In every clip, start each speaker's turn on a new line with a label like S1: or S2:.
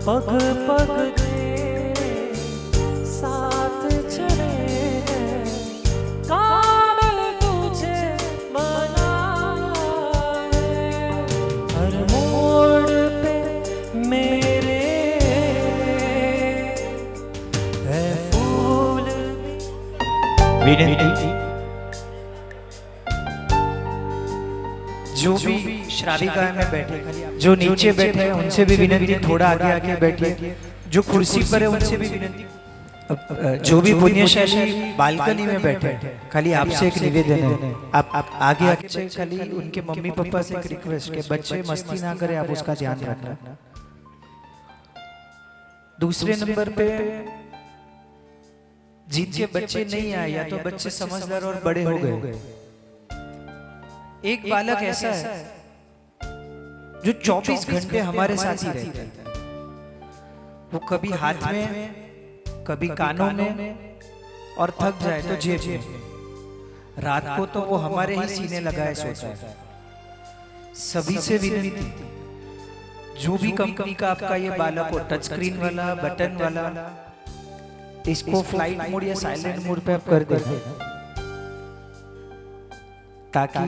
S1: पग पग तेरे साथ चले काबिल तुझे बना है। हर मोड़ पे मेरे है फूल।
S2: विनती जो भी श्राविका में बैठे, जो नीचे बैठे हैं उनसे भी विनती थोड़ा आगे आके बैठिए। जो कुर्सी पर है उनसे भी विनती। जो भी पुण्यशाली बालकनी में बैठे हैं, खाली आपसे एक निवेदन है, आप आगे आके खाली उनके मम्मी पापा से एक रिक्वेस्ट है, बच्चे मस्ती ना करें, आप उसका ध्यान रखना। दूसरे नंबर पे जिनके बच्चे नहीं आए या तो बच्चे समझदार और बड़े हो गए, एक बालक ऐसा है जो 24 घंटे हमारे साथ ही रहता है। वो कभी हाथ में, कभी कानों में, और थक जाए तो जेब में। रात को तो वो हमारे ही सीने लगाए सोता है। सभी से विनती, जो भी कंपनी का आपका ये बालक हो, टच स्क्रीन वाला, बटन वाला, इसको फ्लाइट मोड या साइलेंट मोड पे आप कर देना, ताकि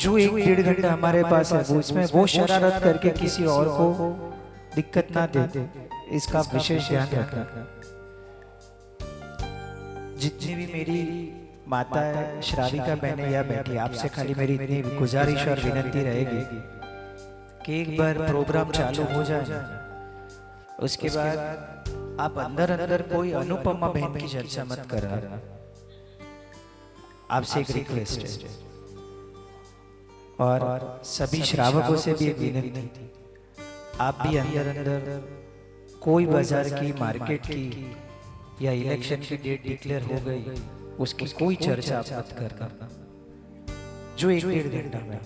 S2: जो 1-1.5 घंटा हमारे पास है वो इसमें वो शरारत करके किसी और को दिक्कत ना दे, इसका विशेष ध्यान रखना। जितनी भी मेरी माता श्राविका बहनें या बैठी, आपसे खाली मेरी इतनी गुजारिश और विनती रहेगी कि एक बार प्रोग्राम चालू हो जाए, उसके बाद आप अंदर अंदर कोई अनुपमा बहन की चर्चा मत करना। आपसे एक रिक्वेस्ट है, और सभी श्रावकों से भी एक विनती, आप भी अंदर अंदर कोई बाजार की, मार्केट की या इलेक्शन की डेट डिक्लेयर हो गई, उसकी कोई चर्चा आप मत करना। जो 1-1.5 घंटा में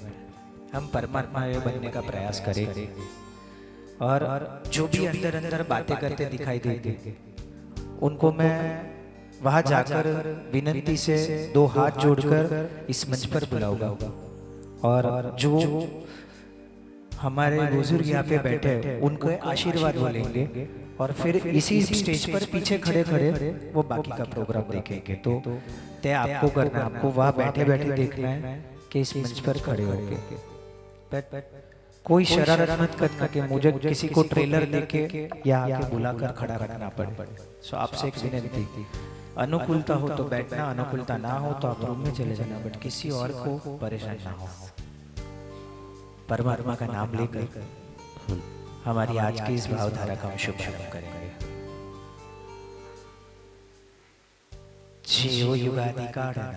S2: हम परमात्मा बनने का प्रयास करेंगे, और जो भी अंदर अंदर बातें करते दिखाई देंगे उनको मैं वहां जाकर विनती से 2 हाथ जोड़कर इस मंच पर बुलाऊंगा, और जो हमारे बुजुर्ग यहाँ पे बैठे हैं उनको आशीर्वाद बोलेंगे, और फिर इसी स्टेज पर पीछे खड़े खड़े वो बाकी का प्रोग्राम देखेंगे। तो तय आपको करना, आपको वहाँ बैठे बैठे देखना है कि इस मंच पर खड़े होंगे। कोई शरारत मत करना कि मुझे किसी को ट्रेलर देके या आके बुलाकर खड़ा रखना पड़े। सो आपसे एक विनती, अनुकूलता हो तो बैठना, अनुकूलता ना हो तो आप रूम में चले जाना, बट किसी और को परेशान ना हो। परमात्मा का नाम लेकर हमारी आज की इस भावधारा का हम शुभारंभ करेंगे। जियो युगादि कारणा,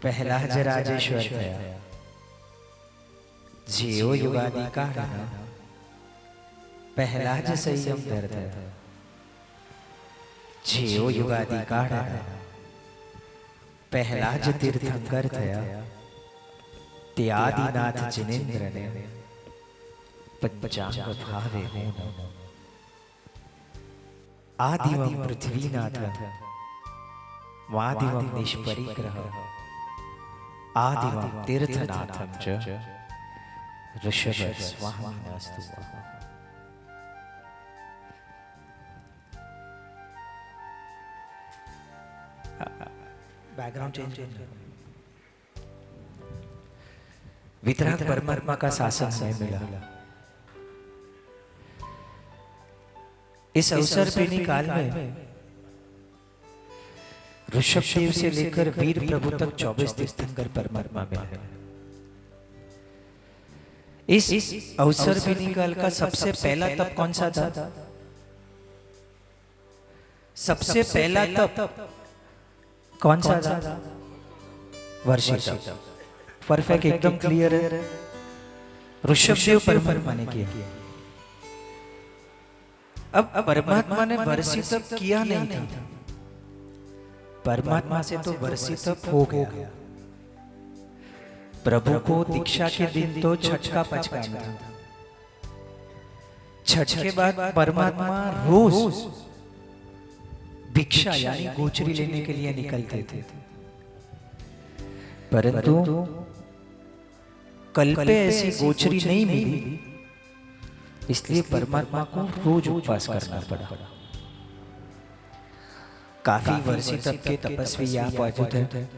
S2: पहला ज राजेश्वर थया। जियो युगादि कारणा, पहला ज संयम धर थया। जियो युगादि कारणा, पहला ज तीर्थंकर थया। ते आदिनाथ जिनेन्द्र ने पंचांग भावे होन। आदिवं पृथ्वीनाथ, वादिवं निष्परिग्रह, आदिवं तीर्थनाथं च ऋषभ स्वामिनास्तु। बैकग्राउंड चेंज करना। वितराग परमात्मा का शासन हमें मिला। इस अवसर पे निकाल में ऋषभ देव से लेकर वीर प्रभु तक 24 तीर्थंकर परमात्मा में है। इस अवसर पे निकाल का सबसे पहला तप कौन सा था? सबसे पहला तप कौन सा था? वर्षी तप। परफेक्ट, एकदम क्लियर है। ऋषभ देव परमात्मा ने किया। अब परमात्मा ने वर्षी तप किया नहीं था, परमात्मा से तो वर्षी तप हो गया। प्रभु को दीक्षा के दिन तो छठ का पचकाना था। छठ के बाद परमात्मा रोज भिक्षा यानी गोचरी लेने के लिए निकलते थे, परंतु कल पे ऐसी गोचरी नहीं मिली इसलिए परमात्मा को रोज उपवास करना पड़ा। काफी वर्षी तक के तपस्वी यहाँ मौजूद हैं।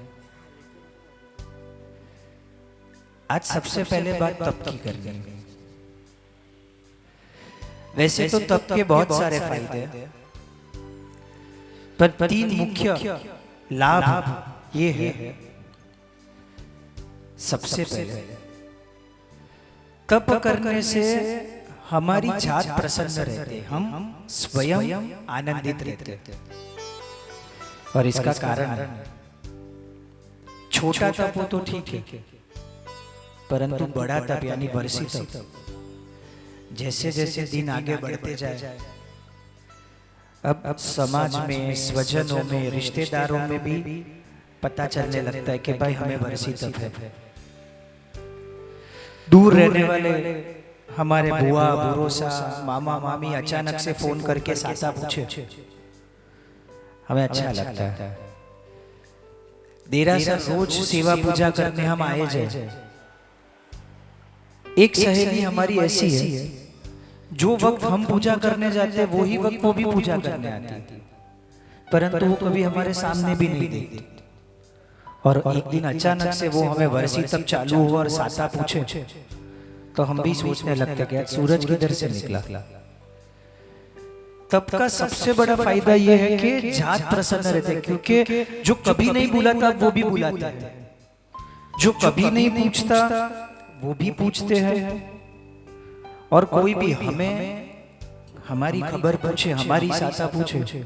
S2: आज सबसे पहले बात तप की करनी है। वैसे तो तप के बहुत सारे फायदे हैं, पर तीन मुख्य लाभ ये है। सबसे पहले तप करने से हमारी जात प्रसन्न रहते, हम स्वयं आनंदित रहते। और इसका कारण छोटा तप हो तो ठीक है, परंतु बड़ा तप यानी वर्षी तप जैसे जैसे दिन आगे बढ़ते जाए, अब समाज में, स्वजनों में, रिश्तेदारों में भी पता चलने लगता है कि भाई हमें वर्षी तप है। दूर रहने वाले हमारे बुआ, बुरोसा, मामा, मामी अचानक से फोन करके सासा पूछे, हमें अच्छा लगता है। देरासर रोज सेवा पूजा करने हम आए जाए। एक सहेली हमारी ऐसी है, जो वक्त हम पूजा करने जाते हैं वही वक्त वो भी पूजा करने आती है, परंतु वो कभी हमारे सामने भी नहीं देखती। और एक दिन अचानक से वो हमें वर्षी तप चालू हुआ और सासा पूछे, तो हम भी सोचने लगते कि सूरज किधर से निकला। तप का सबसे बड़ा फायदा ये है कि जात प्रसन्न रहते, क्योंकि जो कभी नहीं बुला था वो भी बुलाता है, जो कभी नहीं पूछता वो भी पूछते हैं, और कोई भी हमें हमारी खबर पूछे, हमारी सासा पूछे,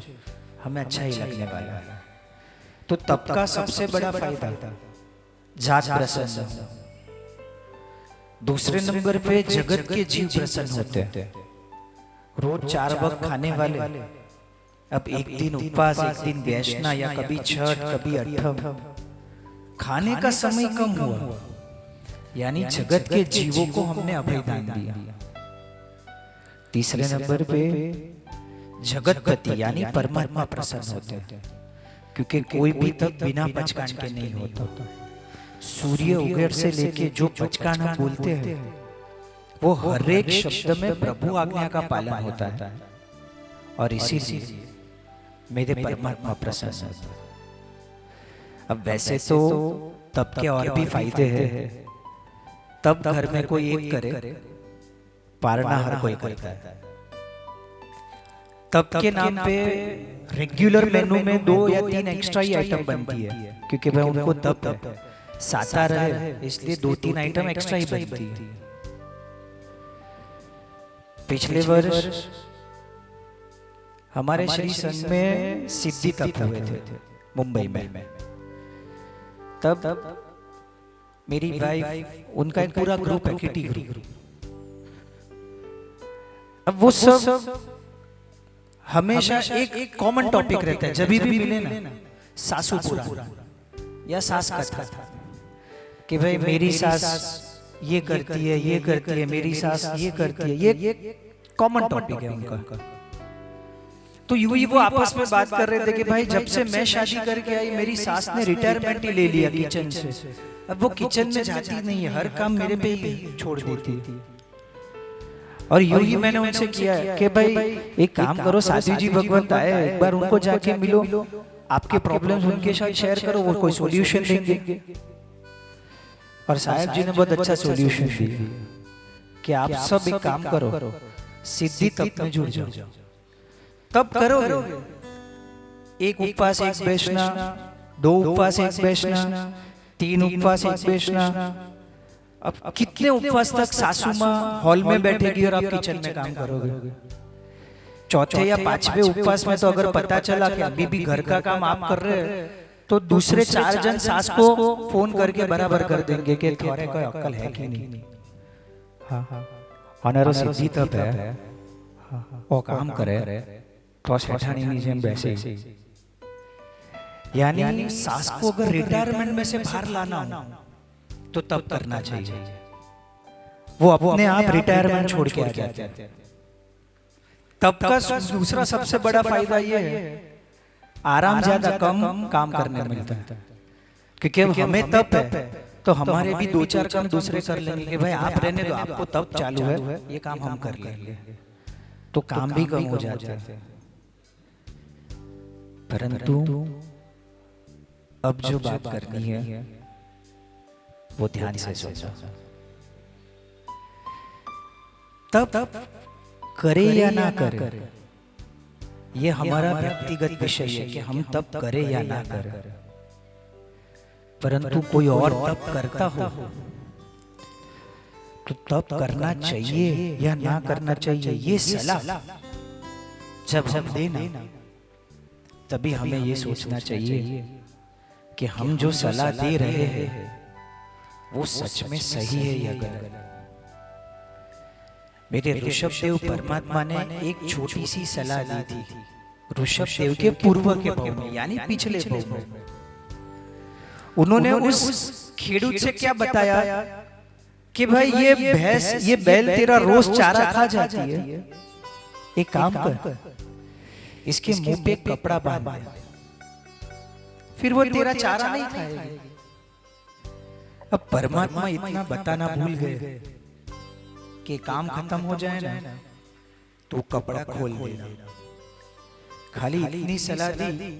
S2: हमें अच्छा ही लगने वाला है। तो तप का सबसे बड़ा फायदा जात प्रसन्न। दूसरे नंबर पे जगत के जीव प्रसन्न होते हैं। रोज 4 वक्त खाने वाले अब एक दिन उपवास, एक दिन वैष्णा, या कभी छठ, कभी अट्ठम, खाने का समय कम हुआ, यानी जगत के जीवों को हमने अभयदान दिया। तीसरे नंबर पे जगतपति यानी परमात्मा प्रसन्न होते हैं, क्योंकि कोई भी तप बिना पचकान के नहीं होता। सूर्य उगने से लेके जो पचकान हम बोलते हैं वो हर एक शब्द में प्रभु आज्ञा का पालन होता है, और इसीलिए मेरे परमात्मा प्रसन्न है। अब वैसे तो तप के और भी फायदे हैं। तब घर में कोई एक करे, पारना हर कोई करता है। तब के नाम पे रेगुलर मेनू में 2 या 3 एक्स्ट्रा ही आइटम बनती है, क्योंकि भाई उनको तब साता रहे, इसलिए 2-3 आइटम एक्स्ट्रा ही बनती है। पिछले वर्ष हमारे श्री संघ में सिद्धि तप हुए थे मुंबई में। तब मेरी वाइफ, उनका एक पूरा ग्रुप है, किटी ग्रुप। अब वो सब हमेशा एक कॉमन टॉपिक रहता है, जब भी मिले ना, सासू पुराण या सास कथा, कि भाई मेरी सास ये करती है, ये करती है, मेरी सास ये करती है, ये कॉमन टॉपिक है उनका। तो यूं ही वो आपस में बात कर रहे थे कि भाई जब से मैं शादी करके आई, मेरी सास ने रिटायरमेंट ही ले लिया किचन से। अब वो किचन में जाती नहीं है, हर काम मेरे पे ही छोड़ देती है। और यूं ही मैंने उनसे किया है कि भाई एक काम करो, साधु जी भगवंत आए, एक बार उनको जाके मिलो, आपके प्रॉब्लम्स उनके साथ शेयर करो, वो कोई सॉल्यूशन देंगे। और साहब जी ने बहुत अच्छा सॉल्यूशन दिया कि आप सब एक काम करो, सिद्धि तप में जुड़ जाओ। तब करोगे, एक उपवास, एक वैष्णा, 2 उपवास, एक वैष्णा, 3 उपवास, एक वैष्णा। अब कितने उपवास तक सासू माँ हॉल में बैठेगी और आप किचन में काम करोगे? चौथे या 5वें उपवास में तो अगर पता चला कि अभी भी घर का काम आप कर रहे हैं, तो दूसरे 4 जन सास को फोन करके बराबर कर देंगे कि थोड़े कोई अक्ल है कि नहीं। हाँ, अनेरो सिद्धि तप है, वो काम करे तो सेठानी नहीं जेम बैसे। यानी सास को अगर रिटायरमेंट में से बाहर लाना हो तो तब करना चाहिए। वो अपने आप रिटायरमेंट छोड़ के आ जाते हैं। तब का दूसरा सबसे बड़ा फायदा ये है, आराम ज्यादा, कम काम करने मिलता है। क्योंकि हमें तब है तो हमारे भी दो चार काम दूसरे कर लेंगे कि भाई आप रहने दो, आपको तब चालू है, ये काम हम कर लेंगे, तो काम भी कम हो जाता है। परंतु अब जो बात करनी है वो ध्यान से सोचो। तब करे या ना करे, ये हमारा व्यक्तिगत विषय है कि हम तब करे या ना करें। परंतु कोई और तब करता हो तो तब करना चाहिए या ना करना चाहिए, ये सलाह जब हम देना तभी हमें ये सोचना चाहिए कि हम जो सलाह दे रहे हैं वो सच में सही है या गलत। मेरे ऋषभ देव परमात्मा ने एक छोटी सी सलाह दी थी ऋषभ देव के पूर्व के भाव में, यानी पिछले भाव में। उन्होंने उस खेडूत से क्या बताया कि भाई ये भैंस, ये बैल तेरा रोज चारा खा जाती है, एक काम कर, इसके मुंह पे कपड़ा बांध, फिर वो तेरा चारा नहीं खाएगी। अब परमात्मा इतना बताना भूल गए कि काम खत्म हो जाए ना तो कपड़ा खोल देना। खाली इतनी सलाह दी,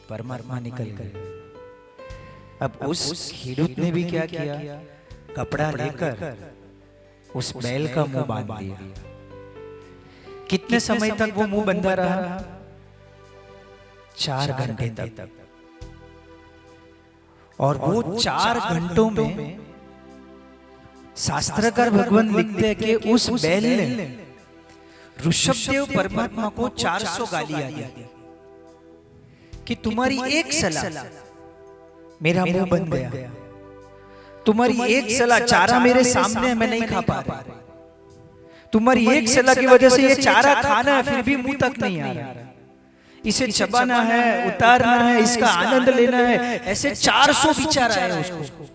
S2: परमात्मा निकल गए। अब उस खेडूत ने भी क्या किया, कपड़ा लेकर उस बैल का मुंह बांध दिया। कितने समय तक वो मुंह बंधा रहा? 4 घंटे तक। और वो 4 घंटों में शास्त्रकार भगवान लिखते हैं कि उस बैल ने ऋषभदेव परमात्मा को 400 गालियां दी कि तुम्हारी एक सलाह मेरा मुंह बन गया, तुम्हारी एक सलाह, चारा मेरे सामने मैं नहीं खा पा रहा, तुम्हारी एक सलाह की वजह से ये चारा खाना है फिर भी मुंह तक नहीं आ रहा, इसे चबाना है, उतारना है, इसका आनंद लेना है। ऐसे 400 विचार आए उसको,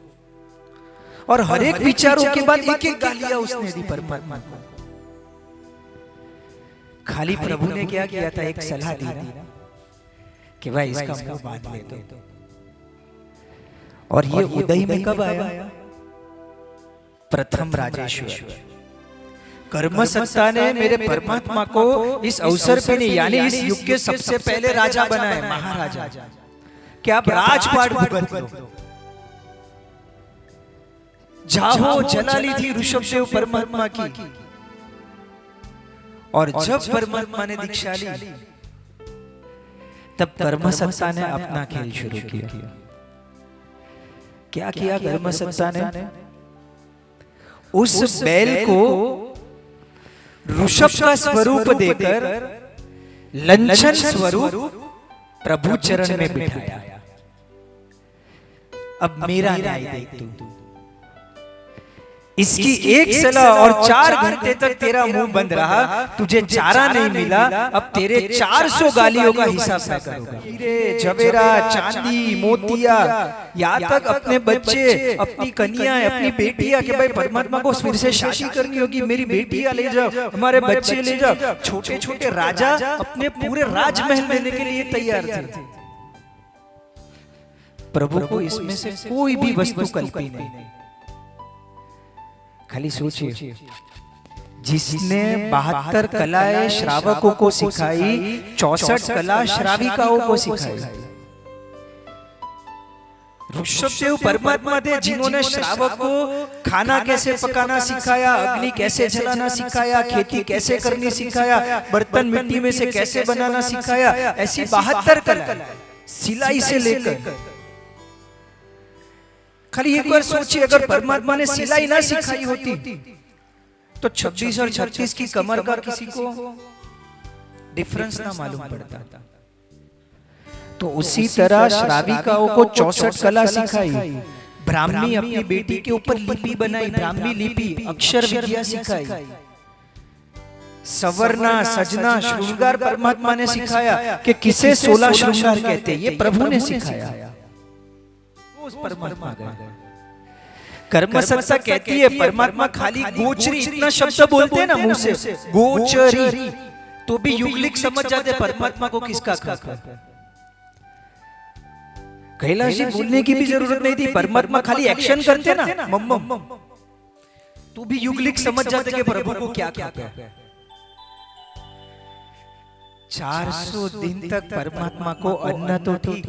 S2: और हर एक विचारों के बाद एक एक गालियां उसने दी परमात्मा को। खाली प्रभु ने क्या किया था, एक सलाह दी ना कि भाई इसका मुंह बांध ले दो। और ये उदय में कब आया? प्रथम राजेश्वर कर्म सत्ता ने मेरे परमात्मा को इस अवसर पे नहीं, यानी इस युग के सबसे पहले राजा बनाए, महाराजा, कि आप राजपाट भुगत लो। जाहो जलाली थी ऋषभदेव परमात्मा की, और जब परमात्मा ने दीक्षा ली तब कर्म सत्ता ने अपना खेल शुरू किया। क्या किया कर्म सत्ता ने? उस बैल को ऋषभ का स्वरूप देकर लंचन स्वरूप प्रभु चरण में बिठाया। अब मेरा न्याय देख तू, इसकी एक सलाह और 4 घंटे तक तेरा मुंह बंद रहा, तुझे चारा नहीं मिला, अब तेरे 400 गालियों का हिसाब मैं करूंगा। हीरे जवेरात, चांदी, मोतिया, यहाँ तक अपने बच्चे, अपनी कन्या, अपनी बेटियां, कि भाई परमात्मा को फिर से शादी करनी होगी, मेरी बेटियां ले जाओ, हमारे बच्चे ले जाओ। छोटे छोटे राजा अपने पूरे राजमहल देने के लिए तैयार थे। प्रभु को इसमें से कोई भी वस्तु कल्पी नहीं। खाली सोचिए, जिसने 72 कलाएं श्रावकों को सिखाई, 64 कला श्राविकाओं को सिखाई। ऋषभदेव परमात्मा थे जिन्होंने श्रावक को खाना कैसे पकाना सिखाया, अग्नि कैसे जलाना सिखाया, खेती कैसे करनी सिखाया, बर्तन मिट्टी में से कैसे बनाना सिखाया। ऐसी 72 कला, सिलाई से लेकर। खाली एक बार सोचिए, अगर परमात्मा ने सिलाई ना सिखाई होती तो 26 और 36 की कमर का किसी को डिफरेंस ना मालूम पड़ता। तो उसी तरह श्राविकाओं को 64 कला सिखाई, ब्राह्मी अपनी बेटी के ऊपर लिपि बनाई, ब्राह्मी लिपि, अक्षर विद्या सिखाई, सवरना, सजना, श्रृंगार परमात्मा ने सिखाया कि किसे 16 श्रृंगार कहते हैं, ये प्रभु ने सिखाया। परमात्मा कर्म सत्ता कहती है परमात्मा खाली गोचरी, इतना शब्द बोलते हैं ना मुंह से, गोचरी, तो भी युगलिक समझ जाते परमात्मा को किसका कैलाश जी बोलने की भी जरूरत नहीं थी, परमात्मा खाली एक्शन करते ना, मम्मम तू भी युगलिक समझ जाते कि प्रभु को क्या कहते हैं। 400 दिन तक परमात्मा को अन्न तो ठीक,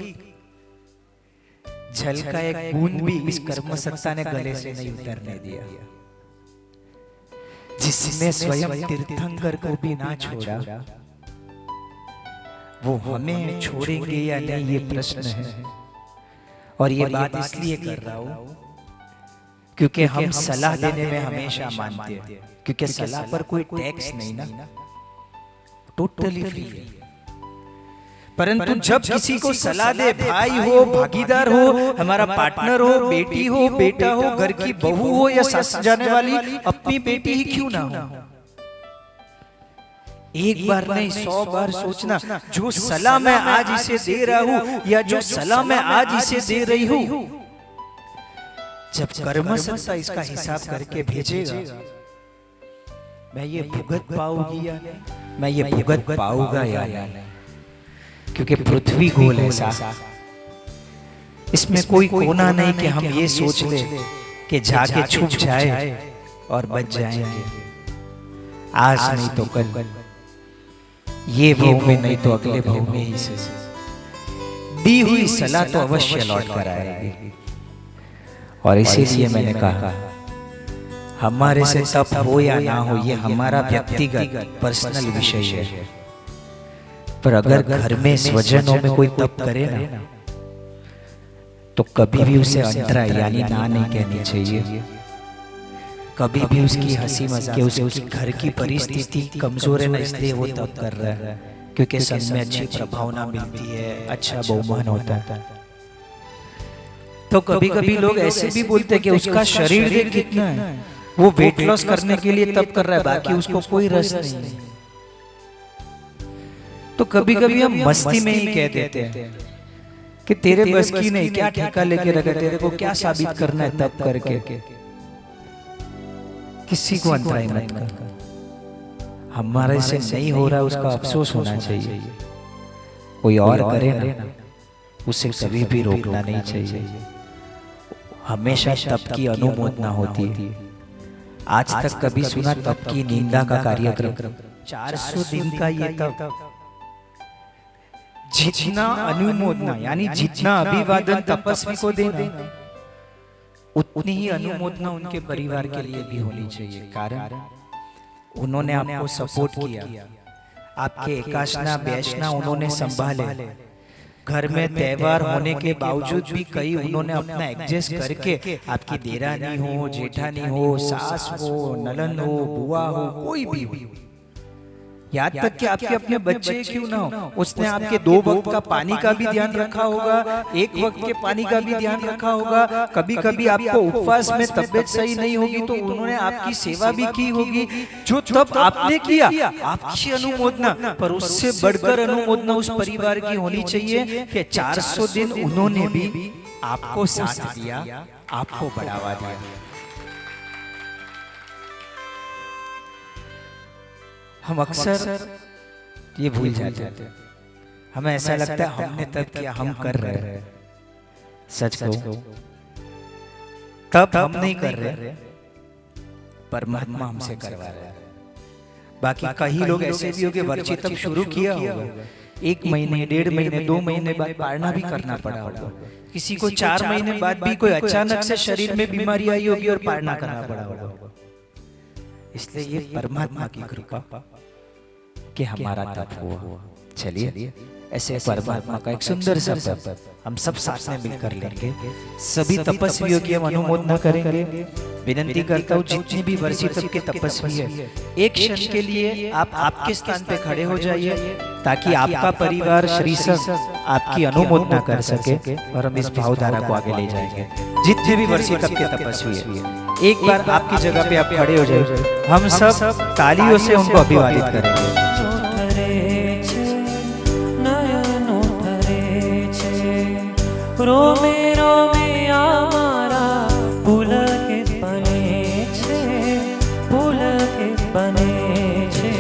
S2: जल का एक बूंद भी इस कर्म सत्ता ने गले से नहीं उतरने दिया, जिसने स्वयं तीर्थंकर को भी ना छोड़ा, वो हमें छोड़ेंगे या नहीं ये प्रश्न है। और ये बात इसलिए कर रहा हूं क्योंकि हम सलाह देने में हमेशा मानते हैं, क्योंकि सलाह पर कोई टैक्स नहीं ना, टोटली फ्री है। परंतु जब किसी को सलाह दे, भाई हो, भागीदार हो, हमारा पार्टनर हो, बेटी हो, बेटा हो, घर की बहू हो या सास जाने वाली अपनी बेटी ही क्यों ना हो, एक बार नहीं 100 बार सोचना, जो सलाह मैं आज इसे दे रहा हूं या जो सलाह मैं आज इसे दे रही हूं, जब कर्म सत्ता इसका हिसाब करके भेजेगा, मैं ये भुगत पाऊंगी या नहीं, मैं ये भुगत पाऊंगा या नहीं, क्योंकि पृथ्वी गोल है सा, इसमें कोई कोना नहीं कि हम ये सोच ले कि जाके छुप जाए और बच जाएंगे, आज नहीं तो कल, ये भाव में नहीं तो अगले भाव में ही से दी हुई सलाह तो अवश्य लौट कर आएगी। और इसीलिए मैंने कहा हमारे से तप हो या ना हो ये हमारा व्यक्तिगत पर्सनल विषय है, पर अगर घर में स्वजनों में कोई तप करे ना तो कभी भी उसे अंतरा यानी ना नहीं कहनी चाहिए, कभी भी उसकी हंसी मजाक, उसकी घर की परिस्थिति कमजोर है ना इसलिए वो तप कर रहा है, क्योंकि सब में अच्छी प्रभावना मिलती है, अच्छा बहुमान होता है। तो कभी कभी लोग ऐसे भी बोलते हैं कि उसका शरीर देख कितना है, वो वेट लॉस करने के लिए तप कर रहा है, बाकी उसको कोई रस नहीं है। तो कभी कभी हम मस्ती में ही कह देते हैं कि तेरे बस की नहीं, क्या ठेका लेके रखा, तेरे को क्या साबित करना है तप करके, किसी को अंतराय मत कर, हमारे से नहीं हो रहा उसका अफसोस होना चाहिए, कोई और करे ना उसे कभी भी रोकना नहीं चाहिए, हमेशा तप की अनुमोदना होती है। आज तक कभी सुना तप की निंदा का कार्यक्रम? 400 दिन का ये तप, जितना अनुमोदना यानी जितना अभिवादन तपस्वी को देना उतनी ही अनुमोदना उनके परिवार के लिए भी होनी चाहिए, कारण उन्होंने आपको सपोर्ट किया, आपके एकाशना बैशना उन्होंने संभाले, घर में त्योहार होने के बावजूद भी कई उन्होंने अपना एडजस्ट करके आपकी देरानी हो, जेठानी हो, सास हो, नलन हो, बुआ हो, कोई भी हो, यहाँ तक कि आपके अपने बच्चे क्यों ना हो, उसने आपके 2 वक्त का पानी का भी ध्यान रखा होगा, 1 वक्त के पानी का भी ध्यान रखा होगा, कभी कभी आपको उपवास में तबीयत सही नहीं होगी तो उन्होंने आपकी सेवा भी की होगी, जो तब आपने किया आपकी अनुमोदना, पर उससे बढ़कर अनुमोदना उस परिवार की होनी चाहिए कि 400 दिन उन्होंने भी आपको साथ दिया, आपको बढ़ावा दिया। हम अक्सर ये भूल जाते हैं, हमें ऐसा लगता है हमने तब किया, हम कर रहे हैं, सच कहो तब हम नहीं कर रहे, परमात्मा हमसे करवा रहा है। बाकी कई लोग ऐसे भी होंगे वर्षित तब शुरू किया होगा, 1 महीने 1.5 महीने 2 महीने बाद पालना भी करना पड़ा होगा, किसी को 4 महीने बाद भी कोई अचानक से शरीर में बीमारी आई होगी और पालना करना पड़ा होगा। इसलिए ये परमात्मा की कृपा कि हमारा तप हुआ। चलिए ऐसे परमात्मा का एक सुंदर सा तप हम सब साथ में मिलकर लेंगे, सभी तपस्वियों की हम अनुमोदना करेंगे। विनती करता हूँ जितनी भी वर्षी तप के तपस्वी है, एक क्षण के लिए आप आपके स्थान पे खड़े हो जाइए ताकि आपका परिवार श्री संघ आपकी अनुमोदना कर सके और हम इस भावधारा को आगे ले जाएंगे। जितने भी वर्षी तप के तपस्वी है, एक बार आपकी जगह पे आप खड़े हो जाइए, हम सब तालियों से उनको अभिवादित करेंगे।
S1: रोमे रोमे आमारा पुलकित बने छे, पुलकित बने छे,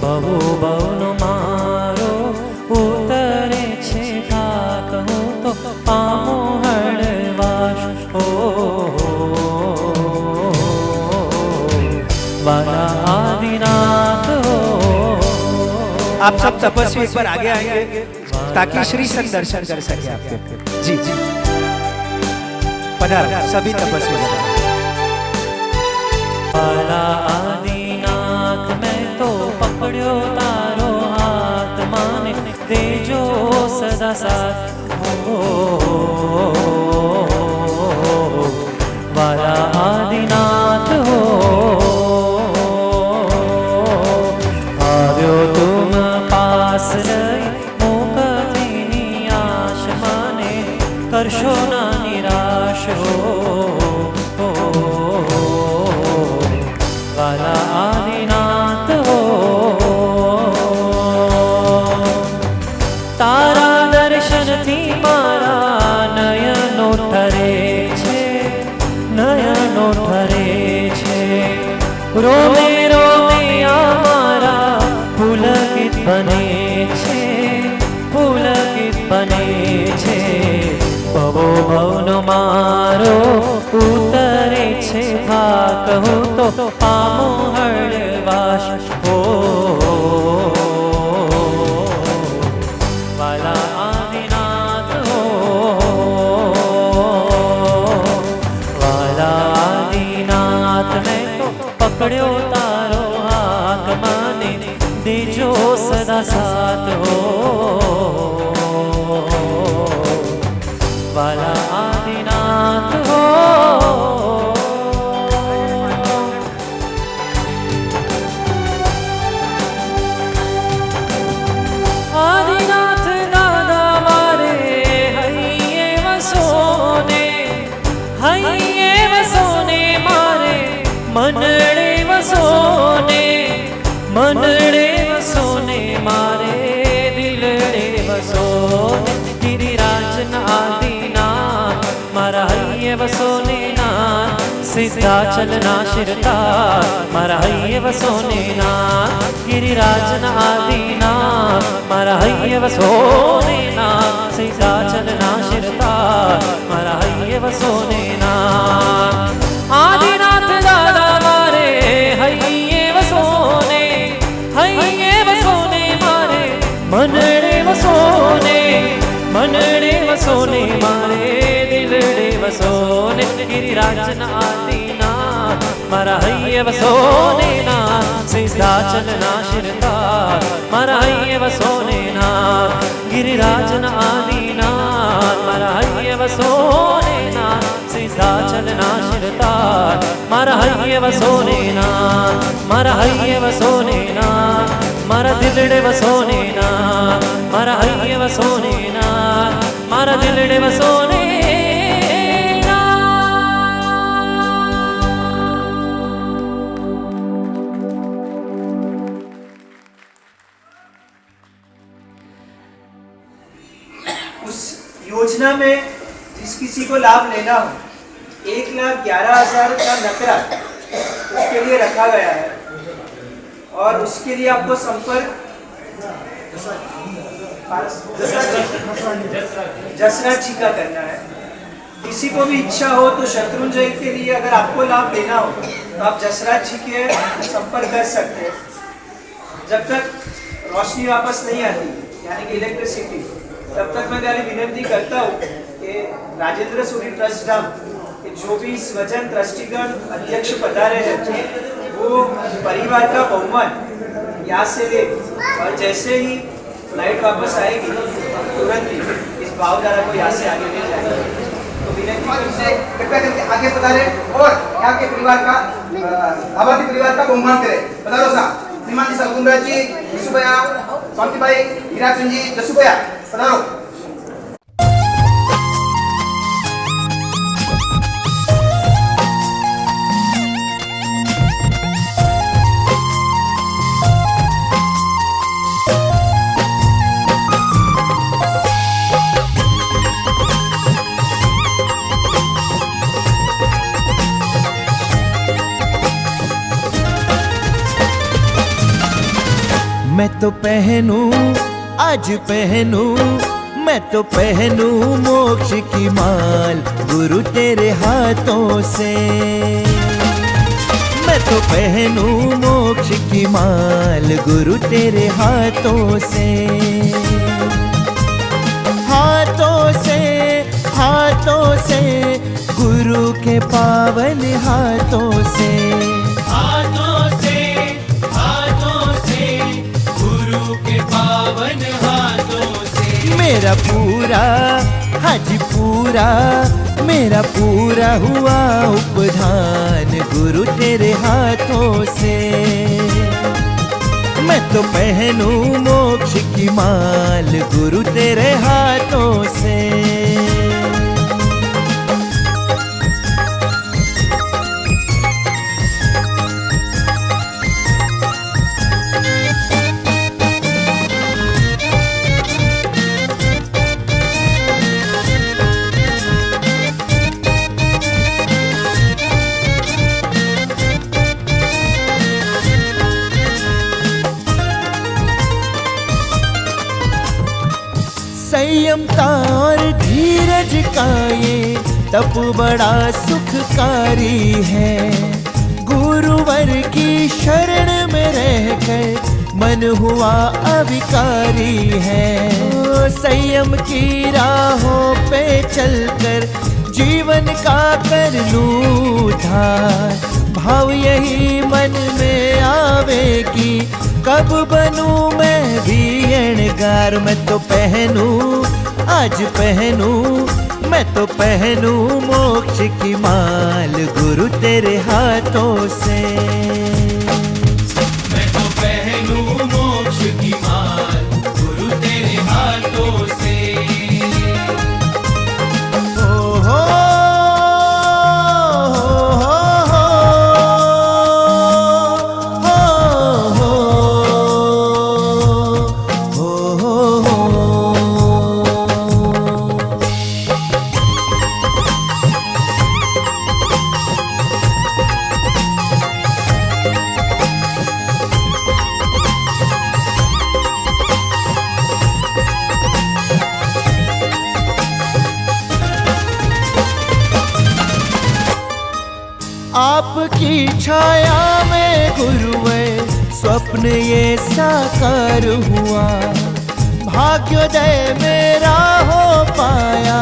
S1: बहु बहु मारो उतरे छे, का कहूँ तो वाला आदिनाथ हो।
S2: आप सब तपस्वी एक बार आगे आएंगे ताकि श्री संत दर्शन कर सके आपके। जी जी पधारो सभी तपस्वी
S1: वाला आदिनाथ मैं तो पकड़ो तारो हाथ माने देजो सदा साथ हो। वाला आदिनाथ हो આવ્યો तुम पास लई मोकथीनी आश माने करशो ना निराश हो। वाला आदिनाथ हो तारा दर्शन थी मारा नयनो ठरे छे नयनो ठरे छे। रोमे रोमे आमारा पुलकित बने छे पुलकित बने छे। भवो भवनो मारो उतरे छे भाग हो तो पामो हळवाश हो। वाला आदिनाथ हो वाला आदिनाथ मैं तो पकड़ो तारो हाथ माने देजो सदा साथ हो। वाला आदिनाथ हो आदिनाथ दादा मारे हइये वसोने मारे मनड़े वसोने मारे दिलड़े वसोने। गिरिराज आदिनाथ मारा हइये वसोने नाथ सिद्धाचल शिरतार मारा हइये वसोने नाथ। गिरिराज आदिनाथ मारा हइये वसोने नाथ सिद्धाचल शिरतार मारा हइये वसोने नाथ। आदिनाथ दादा मारे हइये वसोने मारे मनड़े वसोने मारे दिलड़े वसोने। गिरिराज आदिनाथ मारा हइये वसोने नाथ सिद्धाचल शिरतार मारा हइये वसोने नाथ। गिरिराज आदिनाथ मारा हइये वसोने नाथ सिद्धाचल शिरतार मारा हइये वसोने नाथ मारा हइये वसोने नाथ मारा दिलड़े वसोने नाथ मारा हइये वसोने नाथ मारा दिलड़े वसोने
S2: उस योजना में जिस किसी को लाभ लेना हो 1,11,000 का नकरा उसके लिए रखा गया है और उसके लिए आपको संपर्क जसराज जी का करना है। किसी को भी इच्छा हो तो शत्रुंजय के लिए अगर आपको लाभ लेना हो तो आप जसराज जी के संपर्क कर सकते हैं। जब तक रोशनी वापस नहीं आती यानी कि इलेक्ट्रिसिटी तब तक मैं खाली विनती करता हूँ कि राजेंद्र सूरी ट्रस्ट धाम कि जो भी इस वजन ट्रस्टीगण अध्यक्ष पधारे हैं वो परिवार का बहुमान यहाँ से ले और जैसे ही लाइट वापस आएगी तुरंत ही इस भावधारा को यहाँ से आगे ले जाएंगे। तो विनती से कृपया करके आगे पधारे और यहाँ के परिवार का आबादी परिवार का बहुमान करे। पधारो साहब श्रीमान जी सगुंदराज जी विशुभया स्वामी भाई हीराचंद जी जसुभया पधारो।
S3: मैं तो पहनूं आज पहनूं मैं तो पहनूं मोक्ष की माल गुरु तेरे हाथों से। मैं तो पहनूं मोक्ष की माल गुरु तेरे हाथों से, हाथों से, हाथों से, गुरु के पावन हाथों से,
S4: हाथों से, हाथों से, गुरु के पावन हाथों से।
S3: मेरा पूरा हज पूरा, मेरा पूरा हुआ उपधान गुरु तेरे हाथों से। मैं तो पहनूं मोक्ष की माल गुरु तेरे हाथों से। संयमता और धीरज का ये तप बड़ा सुखकारी है। गुरुवर की शरण में रहकर मन हुआ अविकारी है। संयम की राहों पे चलकर जीवन का कर लूं उद्धार। भाव यही मन में आवे कि कब बनूं मैं भी अणगार। मैं तो पहनूं आज पहनूं, मैं तो पहनूं मोक्ष की माल गुरु तेरे हाथों से।
S4: मैं तो पहनूं मोक्ष की माल गुरु तेरे हाथों से।
S3: ओ हो आपकी छाया में गुरुवर स्वप्न ये साकार हुआ। भाग्योदय मेरा हो पाया,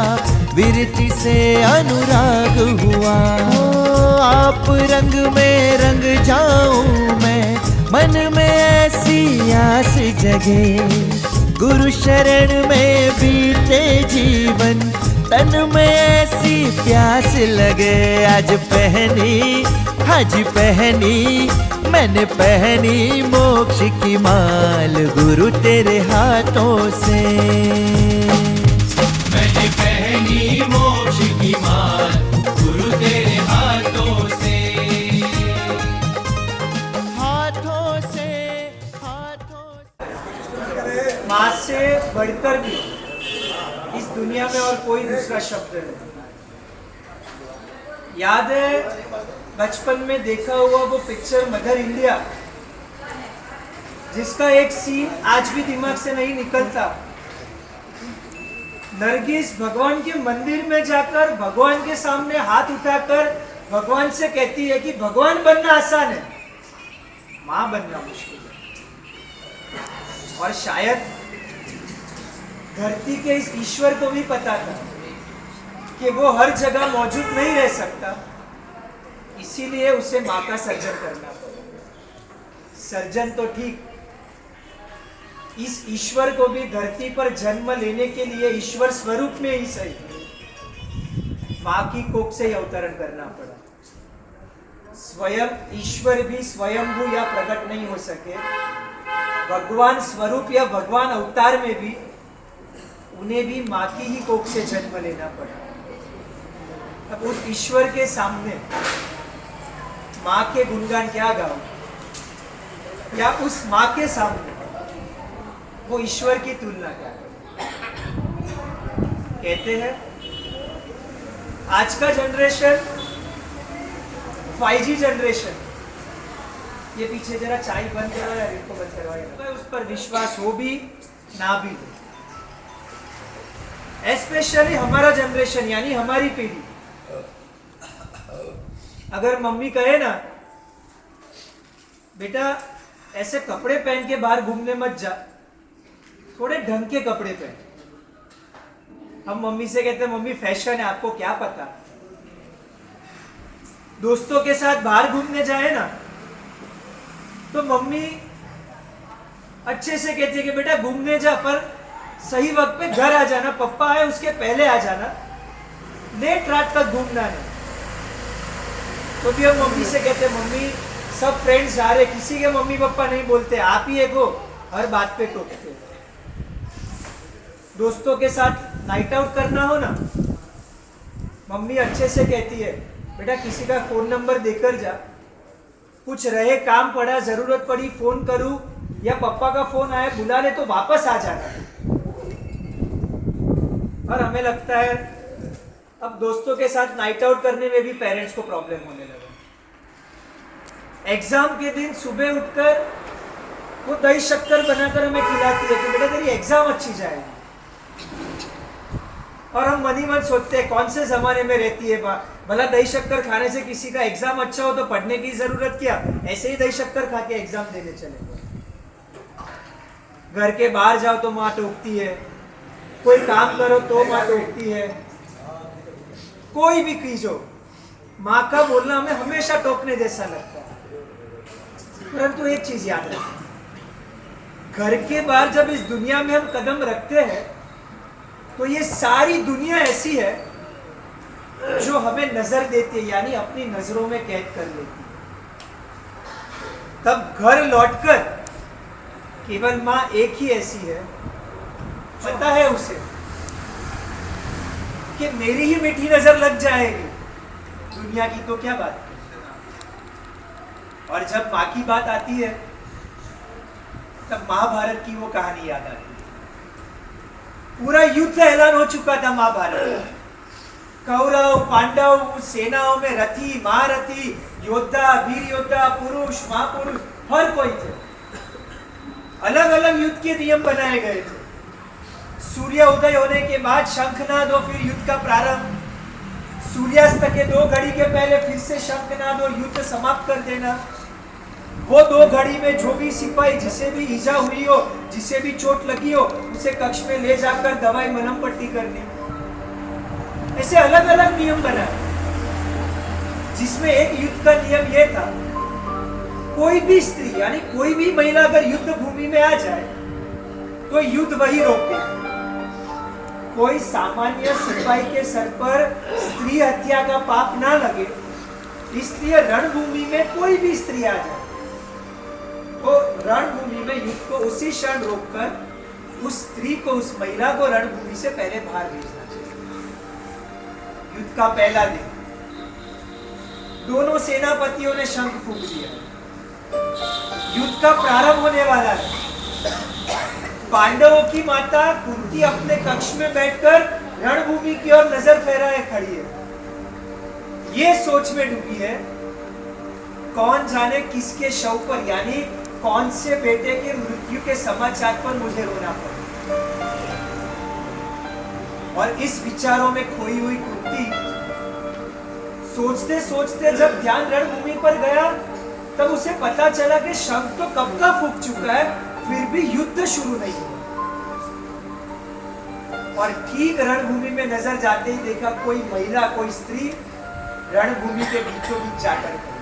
S3: विरति से अनुराग हुआ। आप रंग में रंग जाऊं मैं, मन में ऐसी आस जगे। गुरु शरण में बीते जीवन, तन में ऐसी प्यास लगे। आज पहनी मैंने पहनी मोक्ष की माल गुरु तेरे हाथों से।
S4: मैंने पहनी मोक्ष की माल गुरु तेरे हाथों से।
S3: हाथों से, हाथों से।
S5: माँ से बढ़कर भी इस दुनिया में और कोई दूसरा शब्द नहीं। याद है बचपन में देखा हुआ वो पिक्चर मदर इंडिया, जिसका एक सीन आज भी दिमाग से नहीं निकलता। नरगिस भगवान के मंदिर में जाकर भगवान के सामने हाथ उठाकर भगवान से कहती है कि भगवान बनना आसान है, मां बनना मुश्किल है। और शायद धरती के इस ईश्वर को भी पता था कि वो हर जगह मौजूद नहीं रह सकता, इसीलिए उसे मां का सर्जन करना पड़ा। सर्जन तो ठीक, इस ईश्वर को भी धरती पर जन्म लेने के लिए ईश्वर स्वरूप में ही सही मां की कोख से ही अवतरण करना पड़ा। स्वयं ईश्वर भी स्वयंभू या प्रकट नहीं हो सके, भगवान स्वरूप या भगवान अवतार में भी उन्हें भी मां की ही कोख से जन्म लेना पड़ा। अब उस ईश्वर के सामने मां के गुणगान क्या गाओ, या उस मां के सामने वो ईश्वर की तुलना क्या करें। कहते हैं आज का जनरेशन 5G जनरेशन, ये पीछे जरा चाय बंद करो या इसको बंद करवाइए। उस पर विश्वास हो भी ना भी हो, स्पेशली हमारा जनरेशन यानी हमारी पीढ़ी। अगर मम्मी कहे ना बेटा ऐसे कपड़े पहन के बाहर घूमने मत जा, थोड़े ढंग के कपड़े पहन। हम मम्मी से कहते हैं मम्मी फैशन है, आपको क्या पता। दोस्तों के साथ बाहर घूमने जाए ना तो मम्मी अच्छे से कहती है कि बेटा घूमने जा पर सही वक्त पे घर आ जाना, पप्पा आए उसके पहले आ जाना, लेट रात तक घूमना है। तो भी हम मम्मी से कहते मम्मी सब फ्रेंड्स आ रहे, किसी के मम्मी पापा नहीं बोलते, आप ही एक हो हर बात पे टोकते। दोस्तों के साथ नाइट आउट करना हो ना, मम्मी अच्छे से कहती है बेटा किसी का फोन नंबर देकर जा, कुछ रहे काम पड़ा जरूरत पड़ी फोन करूं या पापा का फोन आए बुला ले तो वापस आ जाना। और हमें लगता है अब दोस्तों के साथ नाइट आउट करने में भी पेरेंट्स को प्रॉब्लम होने लगा। एग्जाम के दिन सुबह उठकर वो दही शक्कर बनाकर हमें खिलाती है कि बेटा तेरी एग्जाम अच्छी जाएगी। और हम मन ही मन सोचते हैं कौन से जमाने में रहती है भला, दही शक्कर खाने से किसी का एग्जाम अच्छा हो तो पढ़ने की जरूरत क्या, ऐसे ही दही शक्कर खा के एग्जाम देने चले। घर के बाहर जाओ तो माँ टोकती है, कोई काम करो तो माँ टोकती है, कोई भी चीज हो माँ का बोलना हमें हमेशा टोकने जैसा लगता है। परंतु एक चीज याद रखें, घर के बाहर जब इस दुनिया में हम कदम रखते हैं तो ये सारी दुनिया ऐसी है जो हमें नजर देती है, यानी अपनी नजरों में कैद कर लेती है। तब घर लौटकर केवल माँ एक ही ऐसी है, पता है उसे कि मेरी ही मीठी नजर लग जाएगी, दुनिया की तो क्या बात। और जब माँ की बात आती है तब महाभारत की वो कहानी याद आती है। पूरा युद्ध ऐलान हो चुका था महाभारत, कौरव पांडव सेनाओं में रथी महारथी योद्धा वीर योद्धा पुरुष महापुरुष हर कोई थे। अलग अलग युद्ध के नियम बनाए गए थे। सूर्य उदय होने के बाद शंखनाद हो फिर युद्ध का प्रारंभ, सूर्यास्त के 2 घड़ी के पहले फिर से शंखनाद और युद्ध समाप्त कर देना। वो 2 घड़ी में जो भी सिपाही जिसे भी ईजा हुई हो जिसे भी चोट लगी हो उसे कक्ष में ले जाकर दवाई मलहम पट्टी करनी। ऐसे अलग अलग नियम बनाए, जिसमें एक युद्ध का नियम यह था कोई भी स्त्री यानी कोई भी महिला अगर युद्ध भूमि में आ जाए तो युद्ध वही रोक दे। कोई सामान्य सिपाही के सर पर स्त्री हत्या का पाप ना लगे, इसलिए रणभूमि में कोई भी स्त्री आ जाए तो रणभूमि में युद्ध को उसी क्षण रोककर उस स्त्री को उस महिला को रणभूमि से पहले बाहर भेजना चाहिए। युद्ध का पहला दिन दोनों सेनापतियों ने शंख फूंक दिया, युद्ध का प्रारंभ होने वाला है। पांडवों की माता कुंती अपने कक्ष में बैठकर रणभूमि की ओर नजर फहराए खड़ी है, ये सोच में डूबी है कौन जाने किसके शव पर यानी कौन से बेटे के मृत्यु के समाचार पर मुझे रोना पड़ा। और इस विचारों में खोई हुई कुंती सोचते सोचते जब ध्यान रणभूमि पर गया तब उसे पता चला कि शंख तो कब का फूंक चुका है फिर भी युद्ध शुरू नहीं हुआ। और ठीक रणभूमि में नजर जाते ही देखा कोई महिला कोई स्त्री रणभूमि के बीचों बीच जाकर खड़ी।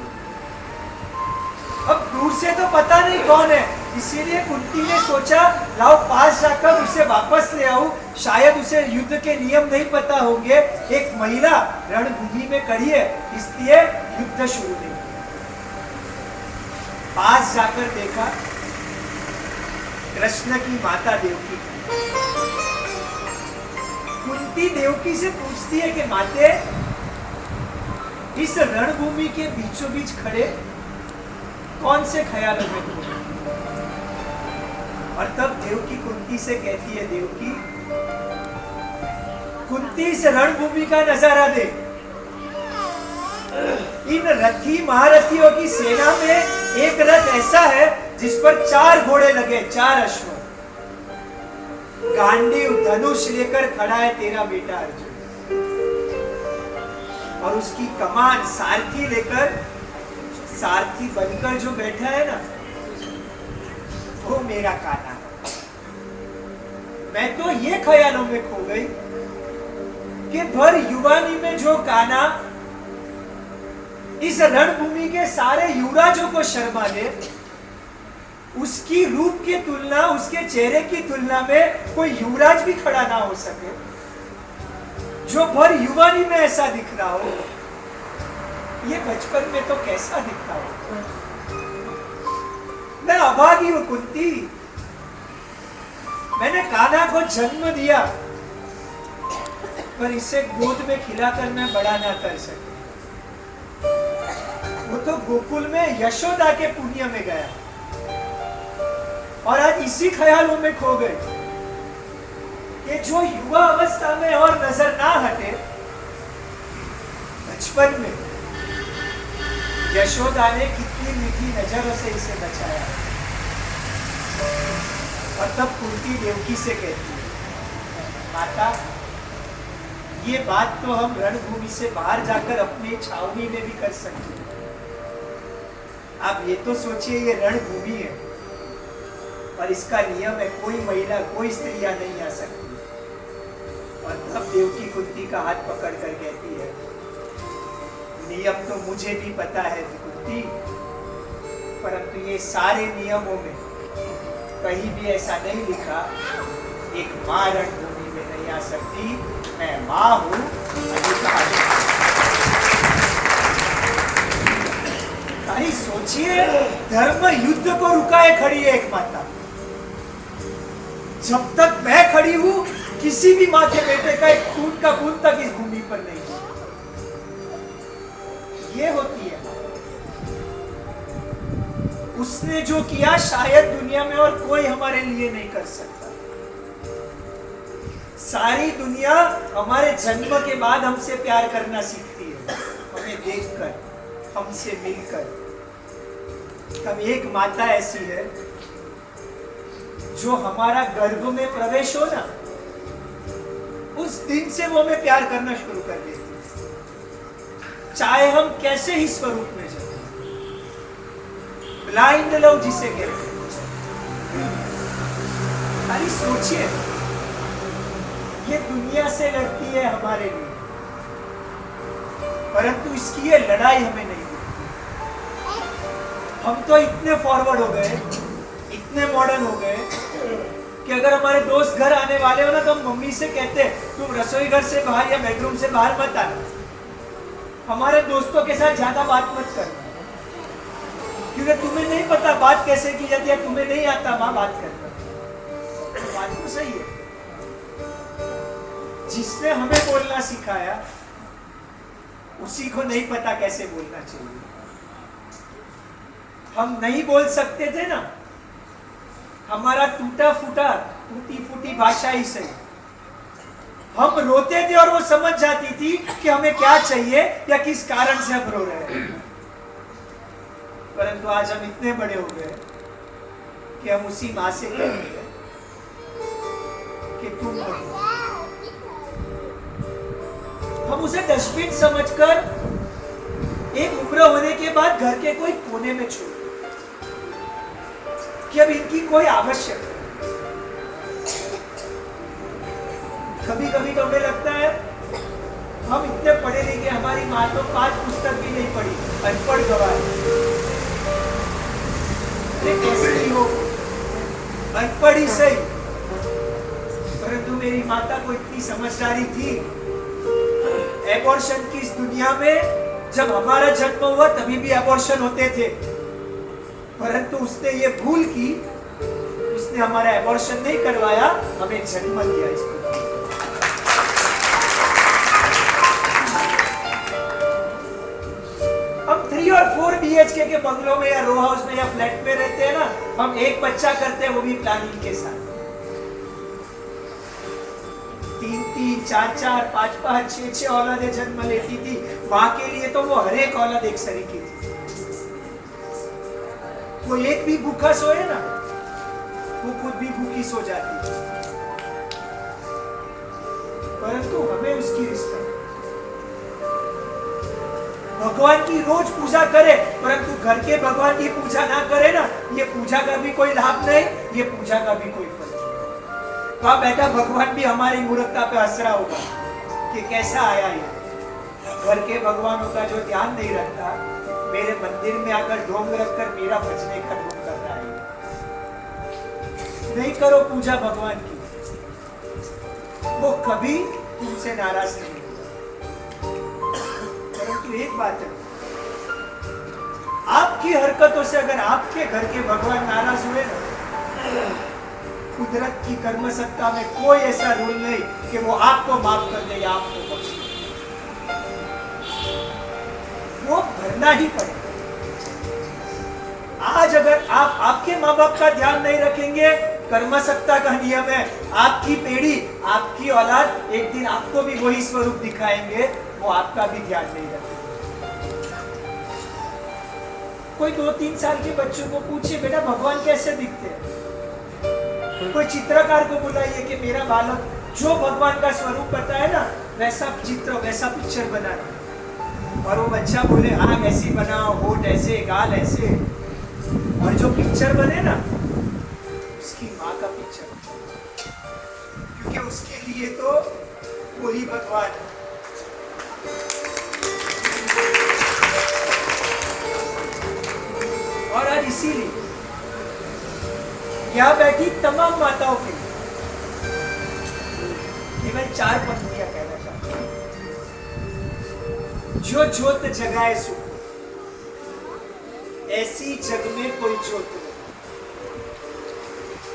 S5: अब दूर से तो पता नहीं कौन है, इसीलिए कुंती ने सोचा लाओ पास जाकर उसे वापस ले आऊं, शायद उसे युद्ध के नियम नहीं पता होंगे। एक महिला रणभूमि में खड़ी है इसलिए युद्ध शुरू नहीं। पास जाकर देखा कृष्ण की माता देवकी। कुंती देवकी से पूछती है कि माते इस रणभूमि के बीचों बीच खड़े कौन से ख्यालों में तुम? और तब देवकी कुंती से कहती है देवकी कुंती इस रणभूमि का नजारा दे। इन रथी महारथियों की सेना में एक रथ ऐसा है जिस पर 4 घोड़े लगे 4 अश्व, गांडीव धनुष लेकर खड़ा है तेरा बेटा अर्जुन और उसकी कमान सारथी लेकर सारथी बनकर जो बैठा है ना, वो मेरा कान्हा है। मैं तो ये ख्यालों में खो गई कि भर युवानी में जो कान्हा इस रणभूमि के सारे युवराजों को शर्मा दे, उसकी रूप की तुलना, उसके चेहरे की तुलना में कोई युवराज भी खड़ा ना हो सके, जो भर युवानी में ऐसा दिख रहा हो, ये बचपन में तो कैसा दिखता हो। मैं अभागी हूं कुंती, मैंने कान्हा को जन्म दिया, पर इसे गोद में खिलाकर मैं बड़ा ना कर सकी। वो तो गोकुल में यशोदा के पुण्य में गया, और आज इसी ख्यालों में खो गए कि जो युवा अवस्था में और नजर ना हटे, बचपन में यशोदा ने कितनी मीठी नजरों से इसे बचाया। और तब कुंती देवकी से कहती है, माता, ये बात तो हम रणभूमि से बाहर जाकर अपनी छावनी में भी कर सकते हैं। आप ये तो सोचिए, ये रणभूमि है और इसका नियम है, कोई महिला, कोई स्त्रियां नहीं आ सकती। और तब देवकी कुंती का हाथ पकड़कर कहती है, नियम तो मुझे भी पता है कुंती, परंतु ये सारे नियमों में कहीं भी ऐसा नहीं लिखा एक मां रणभूमि में नहीं आ सकती। मैं मां हूं, भाई सोचिए, धर्म युद्ध को रुकाए खड़ी है एक माता। जब तक मैं खड़ी हूं, किसी भी माँ के बेटे का एक खून का बूंद तक इस भूमि पर नहीं। ये होती है उसने जो किया, शायद दुनिया में और कोई हमारे लिए नहीं कर सकता। सारी दुनिया हमारे जन्म के बाद हमसे प्यार करना सीखती है, हमें देखकर, हमसे मिलकर। तब एक माता ऐसी है जो हमारा गर्भ में प्रवेश हो ना, उस दिन से वो हमें प्यार करना शुरू कर देती है, चाहे हम कैसे ही स्वरूप में जाए। ब्लाइंड लव जिसे कहते हैं। खाली सोचिए, ये दुनिया से लड़ती है हमारे लिए, परंतु इसकी ये लड़ाई हमें नहीं दिखती। हम तो इतने फॉरवर्ड हो गए, इतने मॉडर्न हो गए कि अगर हमारे दोस्त घर आने वाले हो ना, तो हम मम्मी से कहते हैं, तुम रसोई घर से बाहर या बेडरूम से बाहर मत आना, हमारे दोस्तों के साथ ज्यादा बात मत करना, क्योंकि तुम्हें नहीं पता बात कैसे की जाती है, तुम्हें नहीं आता माँ बात करना। तो बात तो सही है, जिसने हमें बोलना सिखाया उसी को नहीं पता कैसे बोलना चाहिए। हम नहीं बोल सकते थे ना, हमारा टूटा फूटा, टूटी फूटी भाषा ही सही, हम रोते थे और वो समझ जाती थी कि हमें क्या चाहिए या किस कारण से हम रो रहे हैं। परंतु आज हम इतने बड़े हो गए कि हम उसी माँ से कहते हैं कि तुम बोलो। हम उसे डस्टबिन समझकर एक उम्र होने के बाद घर के कोई कोने में छोड़ कि अब इनकी कोई आवश्यकता। कभी कभी तो हमें लगता है हम इतने पढ़े लिखे, हमारी माँ तो 5 पुस्तक भी नहीं पढ़ी, अनपढ़ गवार। कैसे ही हो, अनपढ़ ही सही, परंतु मेरी माता को इतनी समझदारी थी। एबॉर्शन की इस दुनिया में जब हमारा जन्म हुआ तभी भी एबॉर्शन होते थे, परंतु उसने ये भूल की, उसने हमारा एबॉर्शन नहीं करवाया, हमें जन्म दिया। इसको हम 3 और 4 BHK के बंगलों में या रो हाउस में या फ्लैट में रहते हैं ना, हम एक बच्चा करते हैं, वो भी प्लानिंग के साथ। 3-3, 4-4, 5-5, 6-6 औलादें जन्म लेती थी। माँ के लिए तो वो हर एक औलाद एक सरीकी थी। वो एक भी भूखा सोए ना, वो खुद भी भूखी सो जाती थी, परंतु हमें उसकी रिस्पेक्ट। भगवान की रोज पूजा करे, परंतु घर के भगवान की पूजा ना करे ना, ये पूजा का भी कोई लाभ नहीं, ये पूजा का भी कोई फल नहीं। तो बेटा भगवान भी हमारी मूर्खता पे हंस रहा होगा कि कैसा आया ये, घर के भगवानों का जो ध्यान नहीं रखता, मेरे मंदिर में आकर ढोंग रखकर मेरा भजने का ढोंग कर रहा है। नहीं करो पूजा भगवान की, वो कभी तुमसे नाराज नहीं होगा। परंतु एक बात है, आपकी हरकतों से अगर आपके घर के भगवान नाराज हुए ना, कुदरत की कर्म सत्ता में कोई ऐसा रूल नहीं कि वो आपको माफ कर दे या आपको बख्श दे, वो भरना ही पड़ेगा। आज अगर आप आपके माँ बाप का ध्यान नहीं रखेंगे, कर्म सत्ता का नियम है, आपकी पीढ़ी, आपकी औलाद एक दिन आपको भी वही स्वरूप दिखाएंगे, वो आपका भी ध्यान नहीं रखेंगे। कोई 2-3 साल के बच्चों को पूछिए, बेटा भगवान कैसे दिखते हैं? कोई चित्रकार को बुलाइए कि मेरा बालक जो भगवान का स्वरूप बताए ना, वैसा चित्र, वैसा पिक्चर बनाना, और वो बच्चा बोले आँख ऐसी बनाओ, होठ ऐसे, गाल ऐसे, और जो पिक्चर बने ना उसकी माँ का पिक्चर, क्योंकि उसके लिए तो वही भगवान है। और आज इसीलिए यहाँ बैठी तमाम माताओं के लिए केवल 4 पंक्तियां कहना चाहता हूं। जो ज्योत जगाए सुख, ऐसी जग में कोई ज्योत नहीं।